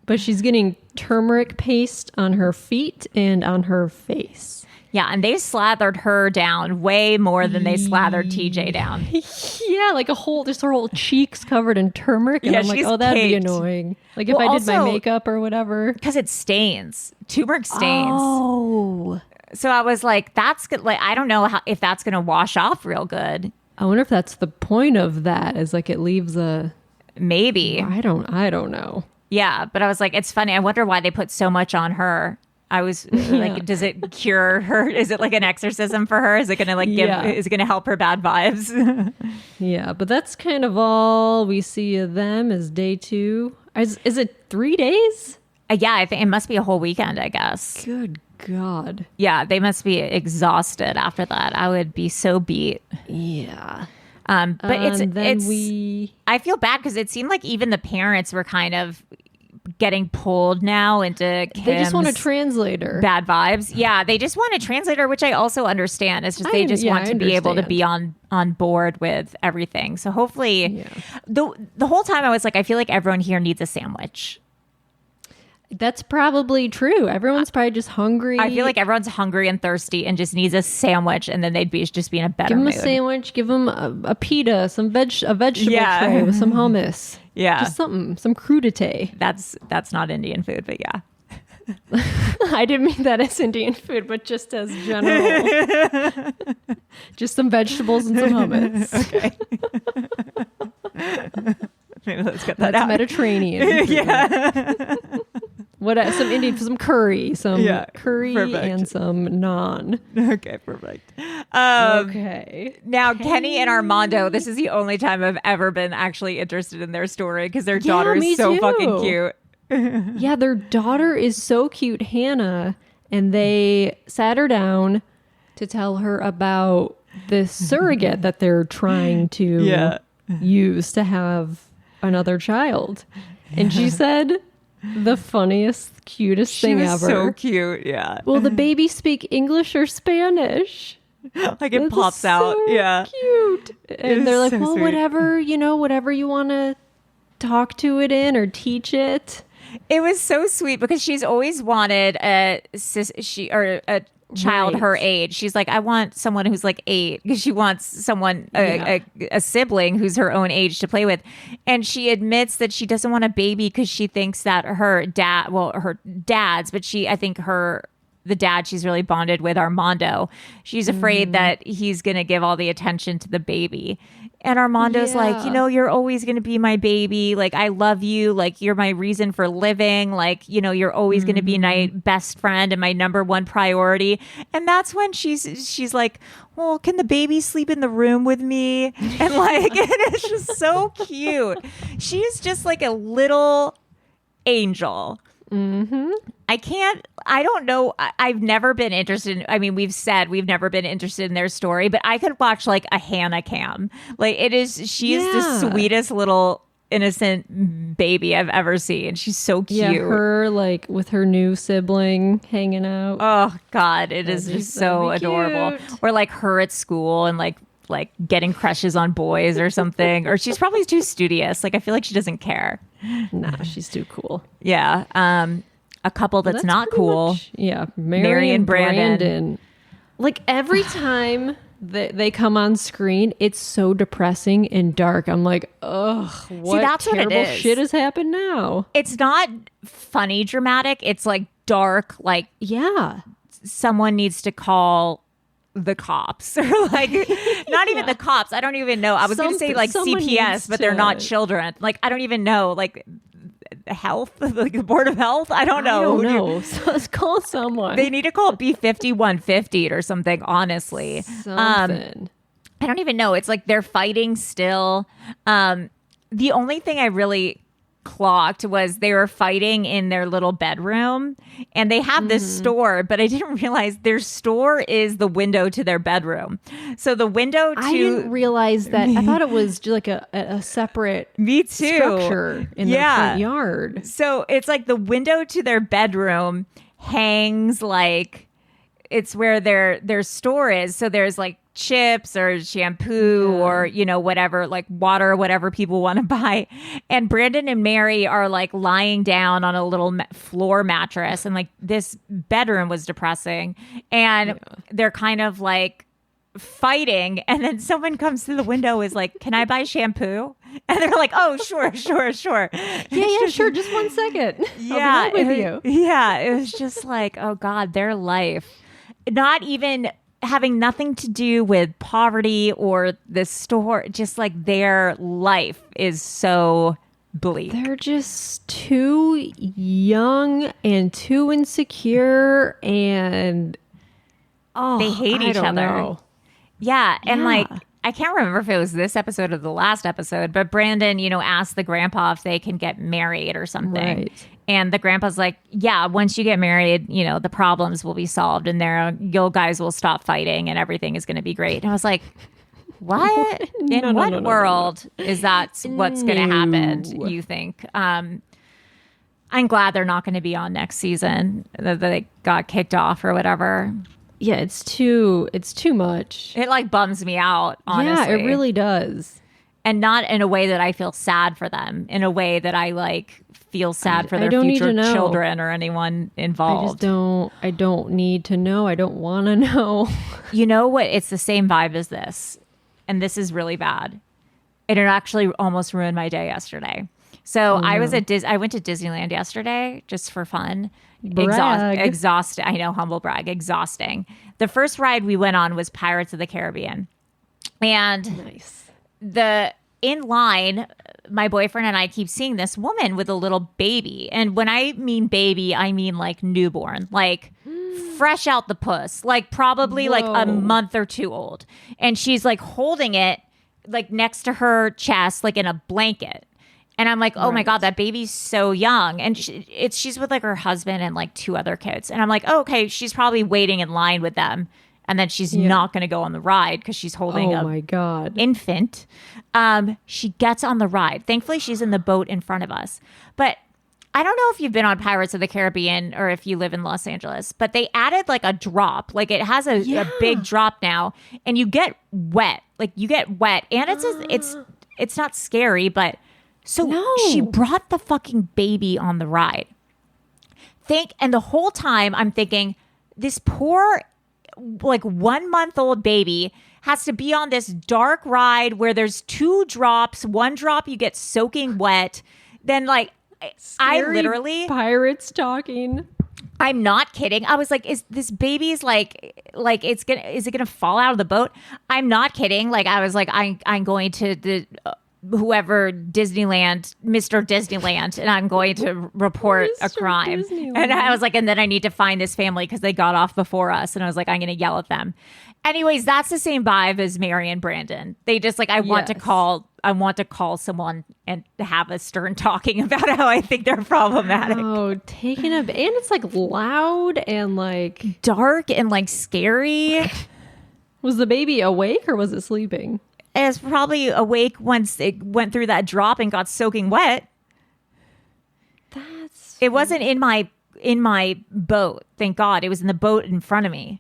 But she's getting turmeric paste on her feet and on her face. Yeah, and they slathered her down way more than they slathered TJ down. Yeah, like just her whole cheeks covered in turmeric. And Yeah, I'm like, she's oh, that'd be caked. annoying. Like if Well, I did my also- makeup or whatever. Because it stains. Turmeric stains. Oh. So I was like, that's good. Like, I don't know if that's going to wash off real good. I wonder if that's the point of that, is like it leaves a Maybe. I don't know. Yeah. But I was like, it's funny. I wonder why they put so much on her. I was like, does it cure her? Is it like an exorcism for her? Is it going to like Yeah. is it going to help her bad vibes? Yeah, but that's kind of all we see of them is day 2. Is it 3 days? Yeah, I think it must be a whole weekend, I guess. Good God. Yeah, they must be exhausted after that. I would be so beat. Yeah. But And then it's I feel bad because it seemed like even the parents were kind of getting pulled now into Kim's They just want a translator. bad vibes. Yeah, they just want a translator, which I also understand. It's just they just want to be able to be on board with everything. So hopefully, the whole time I was like, I feel like everyone here needs a sandwich. That's probably true. Everyone's probably just hungry. I feel like everyone's hungry and thirsty and just needs a sandwich, and then they'd just be in a better give them mood. a sandwich, give them a pita, a vegetable Yeah. tray with some hummus. Yeah. Just something, some crudité. That's not Indian food, but yeah. I didn't mean that as Indian food, but just as general. Just some vegetables and some hummus. Okay. Maybe let's get that That's out. Mediterranean. Yeah. What some Indian, some curry, curry perfect. and some naan. Okay, perfect. Okay. Now, Kenny and Armando, this is the only time I've ever been actually interested in their story because their daughter me is so too. fucking cute. Yeah, their daughter is so cute, Hannah, and they sat her down to tell her about this surrogate that they're trying to use to have another child. And she said, the funniest, cutest She thing was ever. so cute. Yeah. Will the baby speak English or Spanish? Like it That's pops out. so Yeah. cute. And they're like, so well, sweet. whatever you want to talk to it in or teach it. It was so sweet because she's always wanted a child Right. her age. She's like, I want someone who's like 8 because she wants someone a sibling who's her own age to play with. And she admits that she doesn't want a baby because she thinks that her dad's, but I think the dad she's really bonded with, Armando, she's afraid that he's going to give all the attention to the baby. And Armando's like, you're always going to be my baby. Like, I love you. Like, you're my reason for living. Like, you're always going to be my best friend and my number one priority. And that's when she's like, well, can the baby sleep in the room with me? And like, and it's just so cute. She's just like a little angel. I don't know. I've never been interested we've said we've never been interested in their story, but I could watch like a Hannah Cam. Like she is the sweetest little innocent baby I've ever seen. She's so cute. Yeah, her like with her new sibling hanging out. Oh God, it is just so adorable. Or like her at school and like getting crushes on boys or something. Or she's probably too studious. Like I feel like she doesn't care. Nah, she's too cool. Yeah. A couple that's not pretty cool. much- yeah, Mary and Brandan. Brandon. Like every time that they come on screen, it's so depressing and dark. I'm like, ugh, what that's what it terrible is. shit has happened now? It's not funny dramatic. It's like dark, like Yeah. someone needs to call the cops or like not even the cops. I don't even know. I was going to say like Someone CPS, needs but they're not to- children. Like I don't even know. Like health, like the Board of Health. I don't know. I don't know. So let's call someone. They need to call B5150 or something. Honestly, Something. I don't even know. It's like they're fighting still. The only thing I really clocked was they were fighting in their little bedroom and they have this store, but I didn't realize their store is the window to their bedroom. So the window to I didn't realize that. I thought it was just like a separate me too structure in the front yard. So it's like the window to their bedroom hangs like it's where their store is. So there's like chips or shampoo or whatever, like water, whatever people want to buy. And Brandan and Mary are like lying down on a little floor mattress, and like this bedroom was depressing, and they're kind of like fighting, and then someone comes to the window is like, can I buy shampoo? And they're like, oh sure. Yeah, sure, just 1 second. Yeah, I'll be right with you. Yeah, it was just like, oh God, their life, not even having nothing to do with poverty or the store, just like their life is so bleak. They're just too young and too insecure, and They hate I each don't other. know. Yeah, and Yeah. like I can't remember if it was this episode or the last episode, but Brandan, asked the grandpa if they can get married or something. Right. And the grandpa's like, yeah, once you get married, the problems will be solved and you guys will stop fighting and everything is going to be great. And I was like, what? In what world is that what's going to happen, you think? I'm glad they're not going to be on next season, that they got kicked off or whatever. Yeah, it's too much. It like bums me out, honestly. Yeah, it really does. And not in a way that I feel sad for them, in a way that I like feel sad for their don't need future to know. children or anyone involved. I don't need to know. I don't want to know. You know what? It's the same vibe as this. And this is really bad. And it actually almost ruined my day yesterday. So I went to Disneyland yesterday just for fun. Brag. Exhausting. I know, humble brag. Exhausting. The first ride we went on was Pirates of the Caribbean. And Nice. in line, my boyfriend and I keep seeing this woman with a little baby. And when I mean baby, I mean like newborn, like fresh out the puss, like probably like a month or two old. And she's like holding it like next to her chest, like in a blanket. And I'm like, oh my God, that baby's so young. And she's with like her husband and like 2 other kids. And I'm like, oh, okay, she's probably waiting in line with them. And then she's not going to go on the ride because she's holding Oh my God. infant. She gets on the ride. Thankfully, she's in the boat in front of us. But I don't know if you've been on Pirates of the Caribbean or if you live in Los Angeles, but they added like a drop. Like it has a big drop now, and you get wet. Like you get wet, and it's not scary, but she brought the fucking baby on the ride. And the whole time I'm thinking, this poor like 1-month-old baby has to be on this dark ride where there's 2 drops. One drop you get soaking wet. Then like I literally pirates talking. I'm not kidding. I was like, is this baby's like is it gonna fall out of the boat? I'm not kidding. Like I was like, I'm going to the whoever Disneyland, Mr. Disneyland, and I'm going to report a crime. Disneyland. And I was like, and then I need to find this family because they got off before us. And I was like, I'm going to yell at them. Anyways, that's the same vibe as Mary and Brandan. They just like, I want to call someone and have a stern talking about how I think they're problematic. Oh, taking and it's like loud and like dark and like scary. Was the baby awake or was it sleeping? It was probably awake once it went through that drop and got soaking wet. It wasn't in my boat. Thank God. It was in the boat in front of me.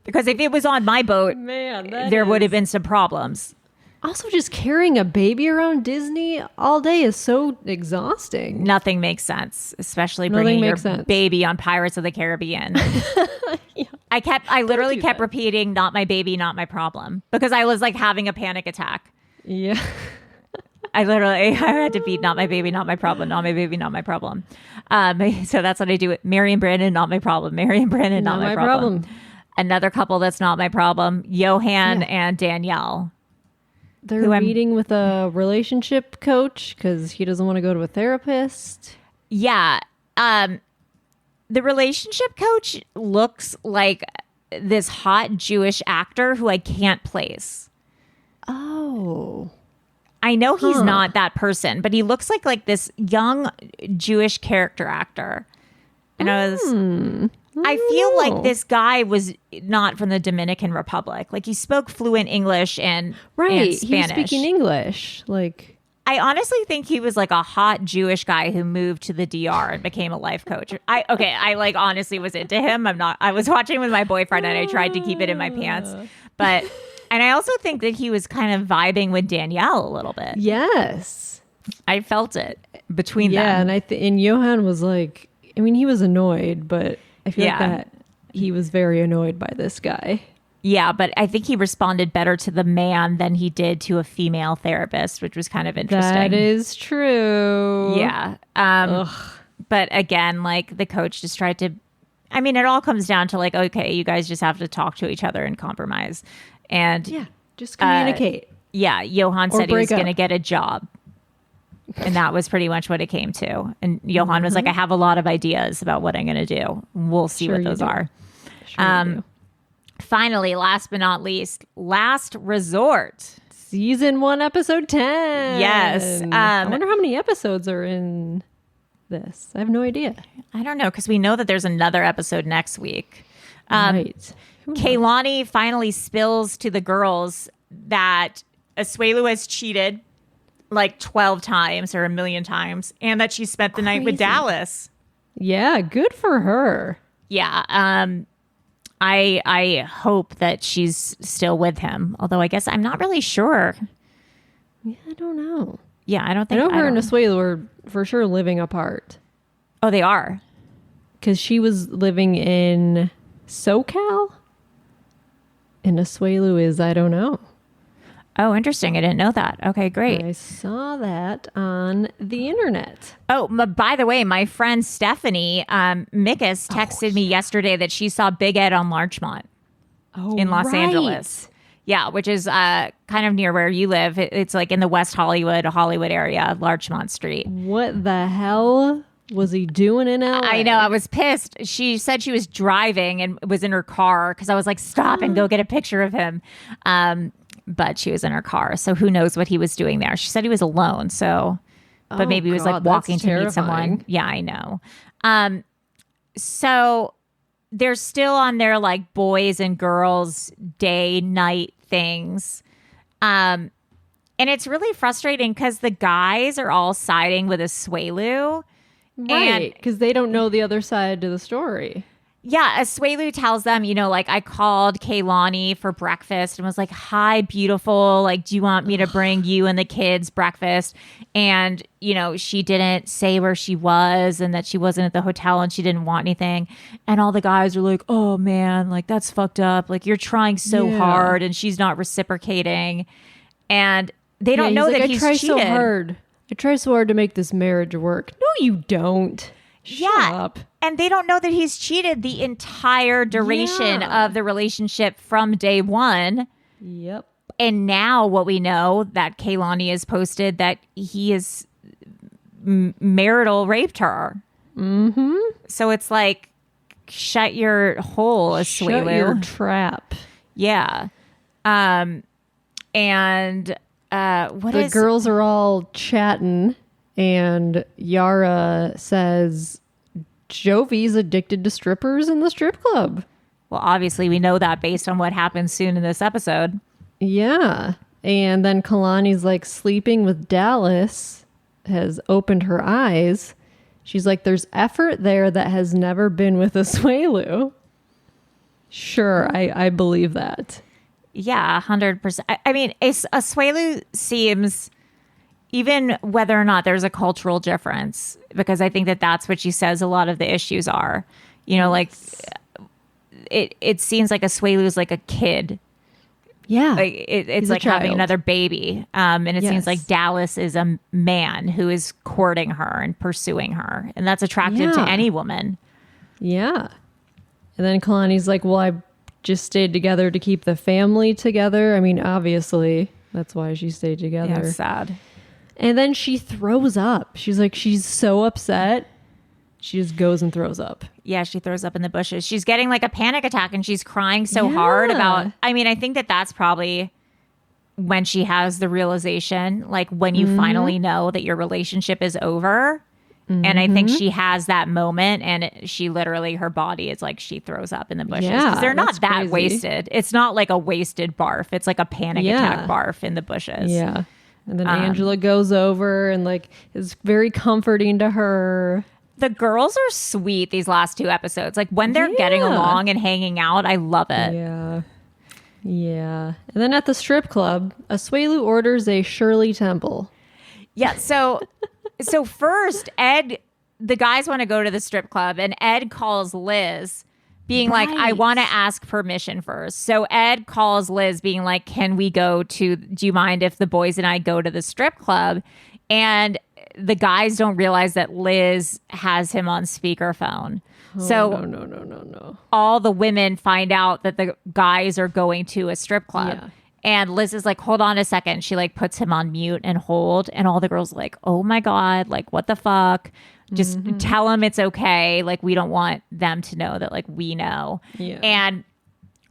Because if it was on my boat, there would have been some problems. Also, just carrying a baby around Disney all day is so exhausting. Nothing makes sense, especially bringing your baby on Pirates of the Caribbean. Yeah. I literally kept repeating, not my baby, not my problem, because I was like having a panic attack. Yeah. I had to beat, not my baby, not my problem, not my baby, not my problem. So that's what I do. Mary and Brandan, not my problem. Mary and Brandan, not my problem. Another couple that's not my problem, Johan and Danielle. They're meeting with a relationship coach because he doesn't want to go to a therapist. Yeah. The relationship coach looks like this hot Jewish actor who I can't place. Oh. I know he's not that person, but he looks like this young Jewish character actor. And I feel like this guy was not from the Dominican Republic. Like he spoke fluent English and Spanish. He was speaking English. Like I honestly think he was like a hot Jewish guy who moved to the DR and became a life coach. I like honestly was into him. I was watching with my boyfriend and I tried to keep it in my pants. And I also think that he was kind of vibing with Danielle a little bit. Yes. I felt it between them. Yeah, and Johan was like, I mean, he was annoyed, but I feel like that he was very annoyed by this guy. Yeah, but I think he responded better to the man than he did to a female therapist, which was kind of interesting. That is true. Yeah. But again, like the coach just tried to, I mean, it all comes down to like, okay, you guys just have to talk to each other and compromise. And just communicate. Johan said he was going to get a job. And that was pretty much what it came to. And Johan was like, I have a lot of ideas about what I'm going to do. We'll see what those are. Finally, last but not least, Last Resort. Season 1, episode 10. Yes. I wonder how many episodes are in this. I have no idea. I don't know, because we know that there's another episode next week. Right. Kalani finally spills to the girls that Asuelu has cheated like 12 times or 1,000,000 times, and that she spent the night with Dallas. Yeah, good for her. Yeah. I hope that she's still with him, although I guess I'm not really sure. Yeah, I don't know. Yeah, I don't think. I know her and Asuelu are for sure living apart. Oh, they are? Because she was living in SoCal, and Asuelu is, I don't know. Oh, interesting. I didn't know that. Okay, great. I saw that on the internet. Oh, by the way, my friend Stephanie Mickus texted me yesterday that she saw Big Ed on Larchmont in Los Angeles. Yeah, which is kind of near where you live. It's like in the West Hollywood area, Larchmont Street. What the hell was he doing in LA? I know. I was pissed. She said she was driving and was in her car because I was like, stop and go get a picture of him. But she was in her car. So who knows what he was doing there. She said he was alone. So, but maybe he was like walking to meet someone. Yeah, I know. So they're still on their like boys and girls day, night things. And it's really frustrating because the guys are all siding with Asuelu. Right, because they don't know the other side to the story. Yeah, Asuelu tells them, like, I called Kalani for breakfast and was like, hi, beautiful. Like, do you want me to bring you and the kids breakfast? And, she didn't say where she was and that she wasn't at the hotel and she didn't want anything. And all the guys are like, oh, man, like, that's fucked up. Like, you're trying so hard and she's not reciprocating. And they don't know that he's cheated. I try so hard to make this marriage work. No, you don't. Shut up. And they don't know that he's cheated the entire duration of the relationship from day one. Yep. And now what we know that Kalani has posted that he has marital raped her. Mm-hmm. So it's like, shut your hole, Asuelu. Shut your trap. Yeah. And the girls are all chatting, and Yara says Jovi's addicted to strippers in the strip club. Well, obviously we know that based on what happens soon in this episode. Yeah. And then Kalani's like, sleeping with Dallas has opened her eyes. She's like, there's effort there that has never been with Asuelu. Sure, I believe that. Yeah, 100%. I mean, Asuelu seems, even whether or not there's a cultural difference, because I think that that's what she says a lot of the issues are. Like, it seems like Asuelu is like a kid. Yeah. Like it's like having another baby. And it seems like Dallas is a man who is courting her and pursuing her. And that's attractive to any woman. Yeah. And then Kalani's like, well, I just stayed together to keep the family together. I mean, obviously, that's why she stayed together. Yeah, it's sad. And then she throws up. She's like, she's so upset. She just goes and throws up. Yeah, she throws up in the bushes. She's getting like a panic attack and she's crying so hard about, I mean, I think that that's probably when she has the realization, like when you finally know that your relationship is over. And I think she has that moment and she literally, her body is like, she throws up in the bushes. Yeah, they're not that crazy. wasted. It's not like a wasted barf. It's like a panic attack barf in the bushes. Yeah. And then Angela goes over and like is very comforting to her. The girls are sweet these last two episodes. Like when they're getting along and hanging out, I love it. Yeah. Yeah. And then at the strip club, Asuelu orders a Shirley Temple. Yeah. So first, Ed, the guys want to go to the strip club and Ed calls Liz being like, I want to ask permission first. So Ed calls Liz being like, can we go to, do you mind if the boys and I go to the strip club? And the guys don't realize that Liz has him on speakerphone. No. All the women find out that the guys are going to a strip club. Yeah. And Liz is like, hold on a second. She like puts him on mute and hold. And all the girls are like, oh my God, like what the fuck? Just tell him it's okay. Like we don't want them to know that like we know. Yeah. And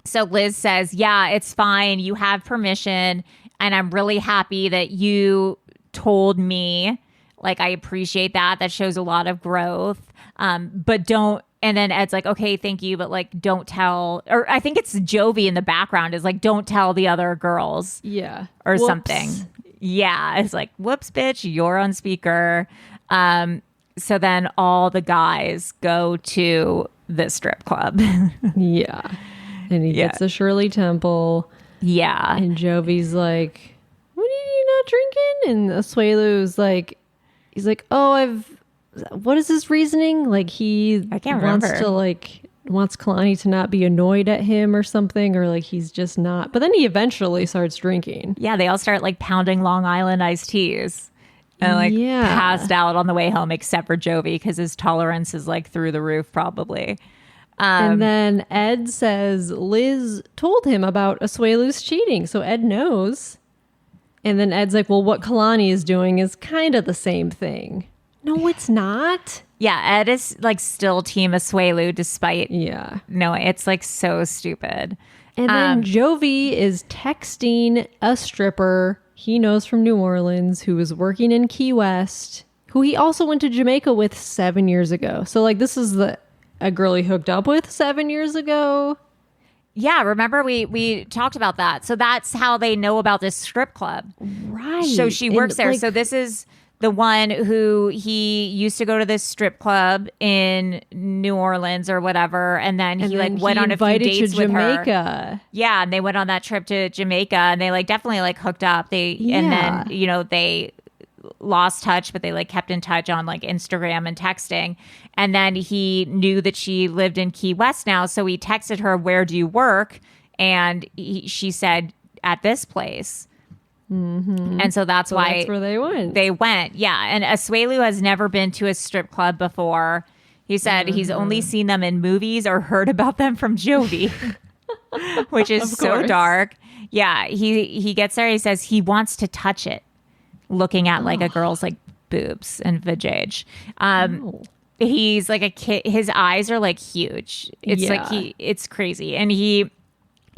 so Liz says, yeah, it's fine. You have permission. And I'm really happy that you told me. Like, I appreciate that. That shows a lot of growth. But don't. And then Ed's like, okay, thank you. But like, don't tell. Or I think it's Jovi in the background is like, don't tell the other girls. Yeah. Or something. Yeah. It's like, whoops, bitch, you're on speaker. So then all the guys go to the strip club. Yeah. And he gets the Shirley Temple. Yeah. And Jovi's like, what are you not drinking? And Asuelu's like, he's like, oh, what is his reasoning? Like I can't remember. Wants Kalani to not be annoyed at him or something, or like he's just not. But then he eventually starts drinking. Yeah, they all start like pounding Long Island iced teas and like passed out on the way home, except for Jovi because his tolerance is like through the roof probably. And then Ed says Liz told him about Asuelu's cheating, so Ed knows. And then Ed's like, well, what Kalani is doing is kind of the same thing. No, it's not. Yeah, Ed is like still team Asuelu despite no, it's like so stupid. And then Jovi is texting a stripper he knows from New Orleans who is working in Key West, who he also went to Jamaica with 7 years ago. So like this is a girl he hooked up with 7 years ago. Yeah, remember we talked about that. So that's how they know about this strip club. Right. So she works there. Like, so this is the one who he used to go to this strip club in New Orleans or whatever, and then he went on a few dates with her. Yeah, and they went on that trip to Jamaica, and they definitely hooked up. And then they lost touch, but they she in touch on Instagram and texting. And then he knew that she lived in Key West now, so he texted her, "Where do you work?" And she said, "At this place." Mm-hmm. And so that's why that's where they went. They went, yeah. And Asuelu has never been to a strip club before. He said he's only seen them in movies or heard about them from Jovi, which is so dark. Yeah, he gets there. He says he wants to touch it, looking at a girl's boobs and vajayjay. He's a kid. His eyes are huge. It's it's crazy, and he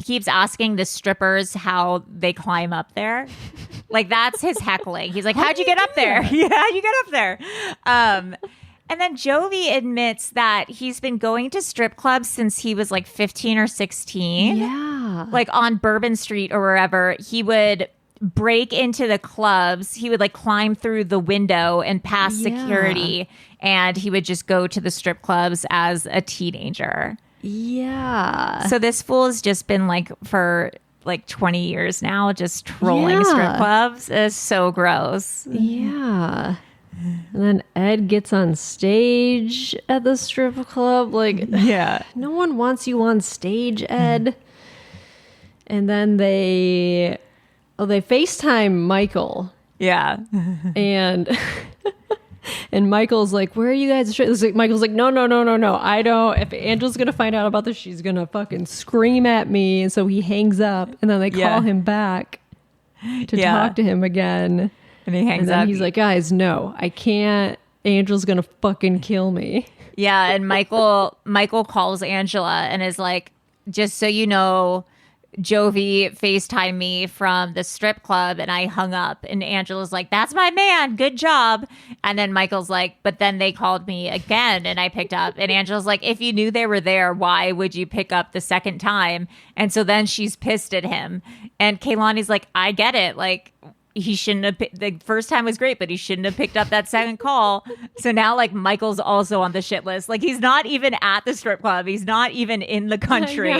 keeps asking the strippers how they climb up there. That's his heckling. He's like, how'd you get up there? Yeah, how'd you get up there? And then Jovi admits that he's been going to strip clubs since he was 15 or 16. Yeah. On Bourbon Street or wherever. He would break into the clubs. He would climb through the window and pass security. And he would just go to the strip clubs as a teenager. Yeah. So this fool has just been for 20 years now, just trolling strip clubs. It's so gross. Yeah. And then Ed gets on stage at the strip club. No one wants you on stage, Ed. And then they FaceTime Michael. Yeah. And Michael's like, where are you guys? Michael's like, no. I don't. If Angela's going to find out about this, she's going to fucking scream at me. And so he hangs up, and then they call him back to talk to him again. And he hangs up. He's like, guys, no, I can't. Angela's going to fucking kill me. Yeah. And Michael calls Angela and is like, just so you know, Jovi FaceTimed me from the strip club and I hung up. And Angela's like, that's my man. Good job. And then Michael's like, but then they called me again and I picked up. And Angela's like, if you knew they were there, why would you pick up the second time? And so then she's pissed at him. And Kalani's like, I get it. He shouldn't have. The first time was great, but he shouldn't have picked up that second call. So now, Michael's also on the shit list. He's not even at the strip club. He's not even in the country.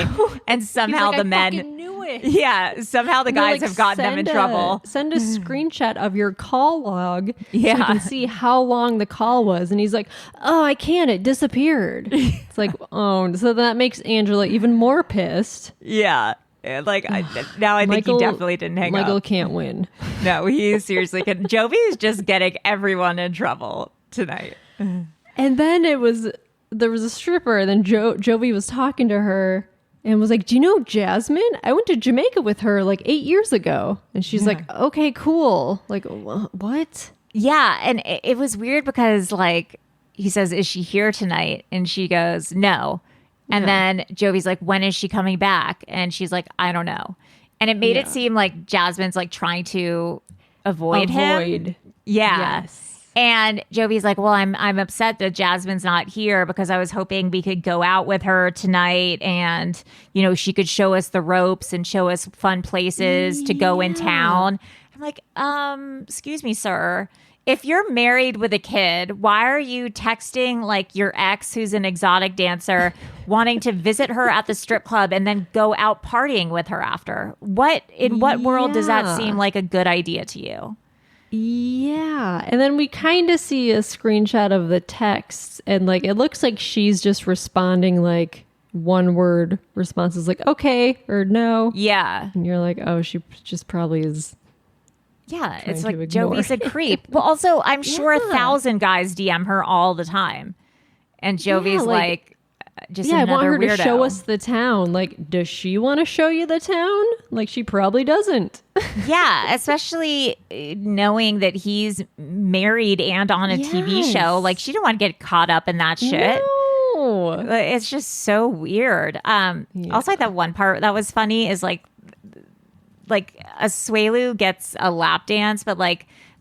And somehow the men. I knew it. Yeah, somehow the guys have gotten them in trouble. Send a screenshot of your call log so you can see how long the call was. And he's like, oh, I can't. It disappeared. It's oh, so that makes Angela even more pissed. Yeah. I think he definitely didn't hang up. Michael can't win. No, he seriously couldn't. Jovi is just getting everyone in trouble tonight. And then there was a stripper, and then Jovi was talking to her and was like, do you know Jasmine? I went to Jamaica with her 8 years ago. And she's like, okay, cool. What? Yeah, and it was weird because he says, is she here tonight? And she goes, no. And then Jovi's like, when is she coming back? And she's like, I don't know. And it made it seem like Jasmine's trying to avoid him. Yeah. Yes. And Jovi's like, well, I'm upset that Jasmine's not here because I was hoping we could go out with her tonight and, she could show us the ropes and show us fun places to go in town. I'm like, excuse me, sir. If you're married with a kid, why are you texting your ex who's an exotic dancer wanting to visit her at the strip club and then go out partying with her after? What world does that seem like a good idea to you? Yeah. And then we kind of see a screenshot of the text and it looks like she's just responding one word responses okay or no. Yeah. And you're like, oh, she just probably is. Yeah, it's Jovi's a creep. Well, also, I'm sure 1,000 guys DM her all the time. And Jovi's just another I want her weirdo. To show us the town. Does she want to show you the town? She probably doesn't. Yeah, especially knowing that he's married and on a TV show. She didn't want to get caught up in that shit. No. It's just so weird. Also, that one part that was funny is Asuelu gets a lap dance, but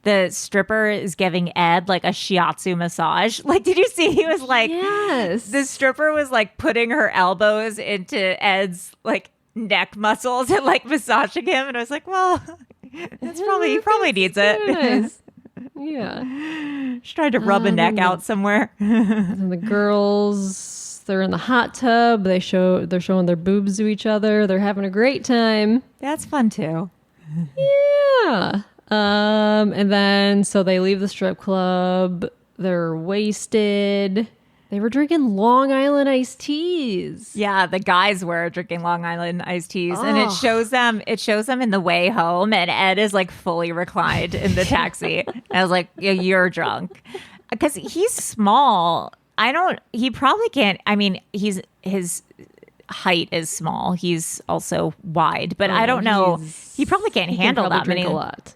the stripper is giving Ed a shiatsu massage. Did you see? He was yes. The stripper was putting her elbows into Ed's neck muscles and massaging him, and I was like, well, that's probably he probably needs it. Nice. Yeah. She tried to rub a neck out somewhere. And the girls, they're in the hot tub. They're showing their boobs to each other. They're having a great time. That's fun too. Yeah. And then so they leave the strip club. They're wasted. They were drinking Long Island iced teas. Yeah, the guys were drinking Long Island iced teas, and it shows them in the way home, and Ed is like fully reclined in the taxi. I was like, yeah, you're drunk. Because he's small. He probably can't. I mean, his height is small. He's also wide, but I don't know. He probably can't handle that many. A lot.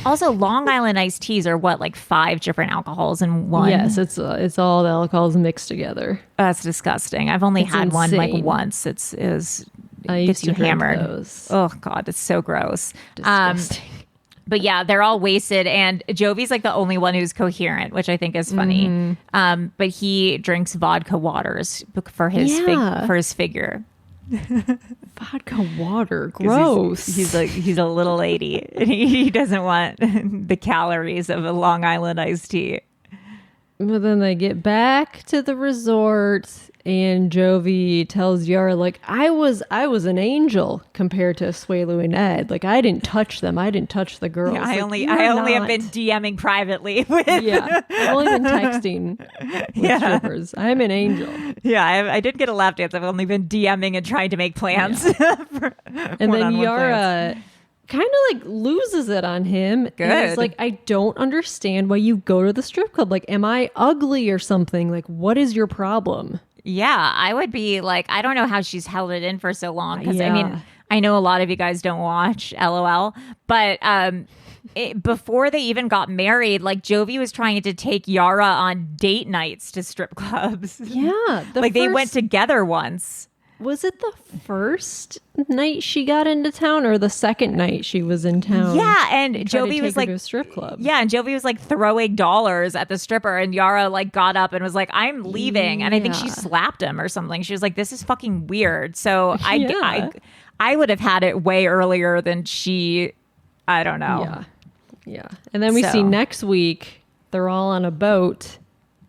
Also, Long Island iced teas are what, like 5 different alcohols in one? Yes, it's all the alcohols mixed together. That's disgusting. I've only had one like insane. once. I gets you hammered. Those. Oh God, it's so gross. Disgusting. But yeah, they're all wasted, and Jovi's like the only one who's coherent, which I think is funny. But he drinks vodka waters for his figure. Vodka water, gross. He's a little lady, and he doesn't want the calories of a Long Island iced tea. But then they get back to the resort, and Jovi tells Yara, like, I was an angel compared to Suelu and Ed. Like, I didn't touch them. I didn't touch the girls. Yeah, like, I only have been DMing privately with. Yeah, I've only been texting with strippers. I'm an angel. Yeah, I did get a lap dance. I've only been DMing and trying to make plans. And then Yara kind of like loses it on him. Good. And it's like, I don't understand why you go to the strip club. Like, am I ugly or something? Like, what is your problem? Yeah, I would be like, I don't know how she's held it in for so long. Because I mean, Yeah. I know a lot of you guys don't watch LOL, but before they even got married, like Jovi was trying to take Yara on date nights to strip clubs. Yeah. They went together once. Was it the first night she got into town or the second night she was in town? Yeah, and Tried to Jovi take was her like, to a strip club. yeah, and Jovi was like throwing dollars at the stripper, and Yara like got up and was like, "I'm leaving," and I think she Yeah. slapped him or something. She was like, "This is fucking weird." So Yeah. I would have had it way earlier than she. I don't know. Yeah. Yeah. And then we see next week, they're all on a boat,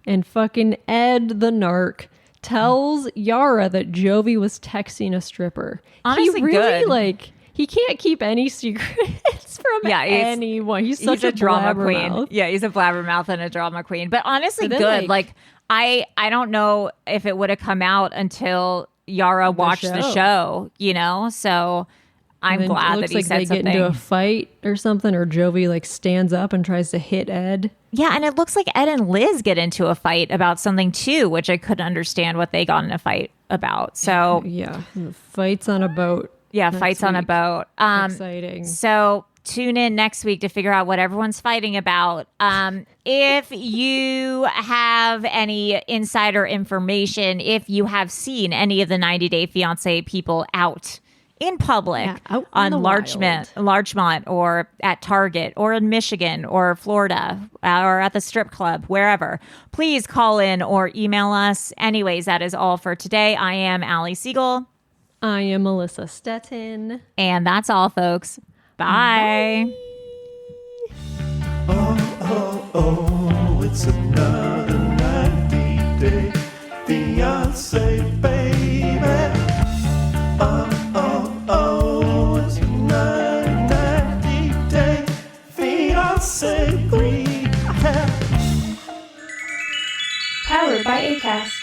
and fucking Ed the narc tells Yara that Jovi was texting a stripper. Honestly, he really good. he can't keep any secrets from anyone. He's such a drama blabbermouth. queen. Yeah, he's a blabbermouth and a drama queen. But honestly, But then, good. Like I don't know if it would have come out until Yara watched the show. You know, so I'm glad it that looks he like said they something. get into a fight or something, or Jovi like stands up and tries to hit Ed. Yeah, and it looks like Ed and Liz get into a fight about something too, which I couldn't understand what they got in a fight about. So Yeah, fights on a boat. yeah, next fights on a week. boat. Exciting. So tune in next week to figure out what everyone's fighting about. If you have any insider information, if you have seen any of the 90 Day Fiance people out in public out in on the Larchmont or at Target or in Michigan or Florida or at the strip club, wherever, please call in or email us. Anyways, that is all for today. I am Allie Siegel. I am Melissa Stettin. And that's all, folks. Bye. Oh, it's another 90-day fiance, baby. Oh, it's another 90-day fiance. Powered by Acast.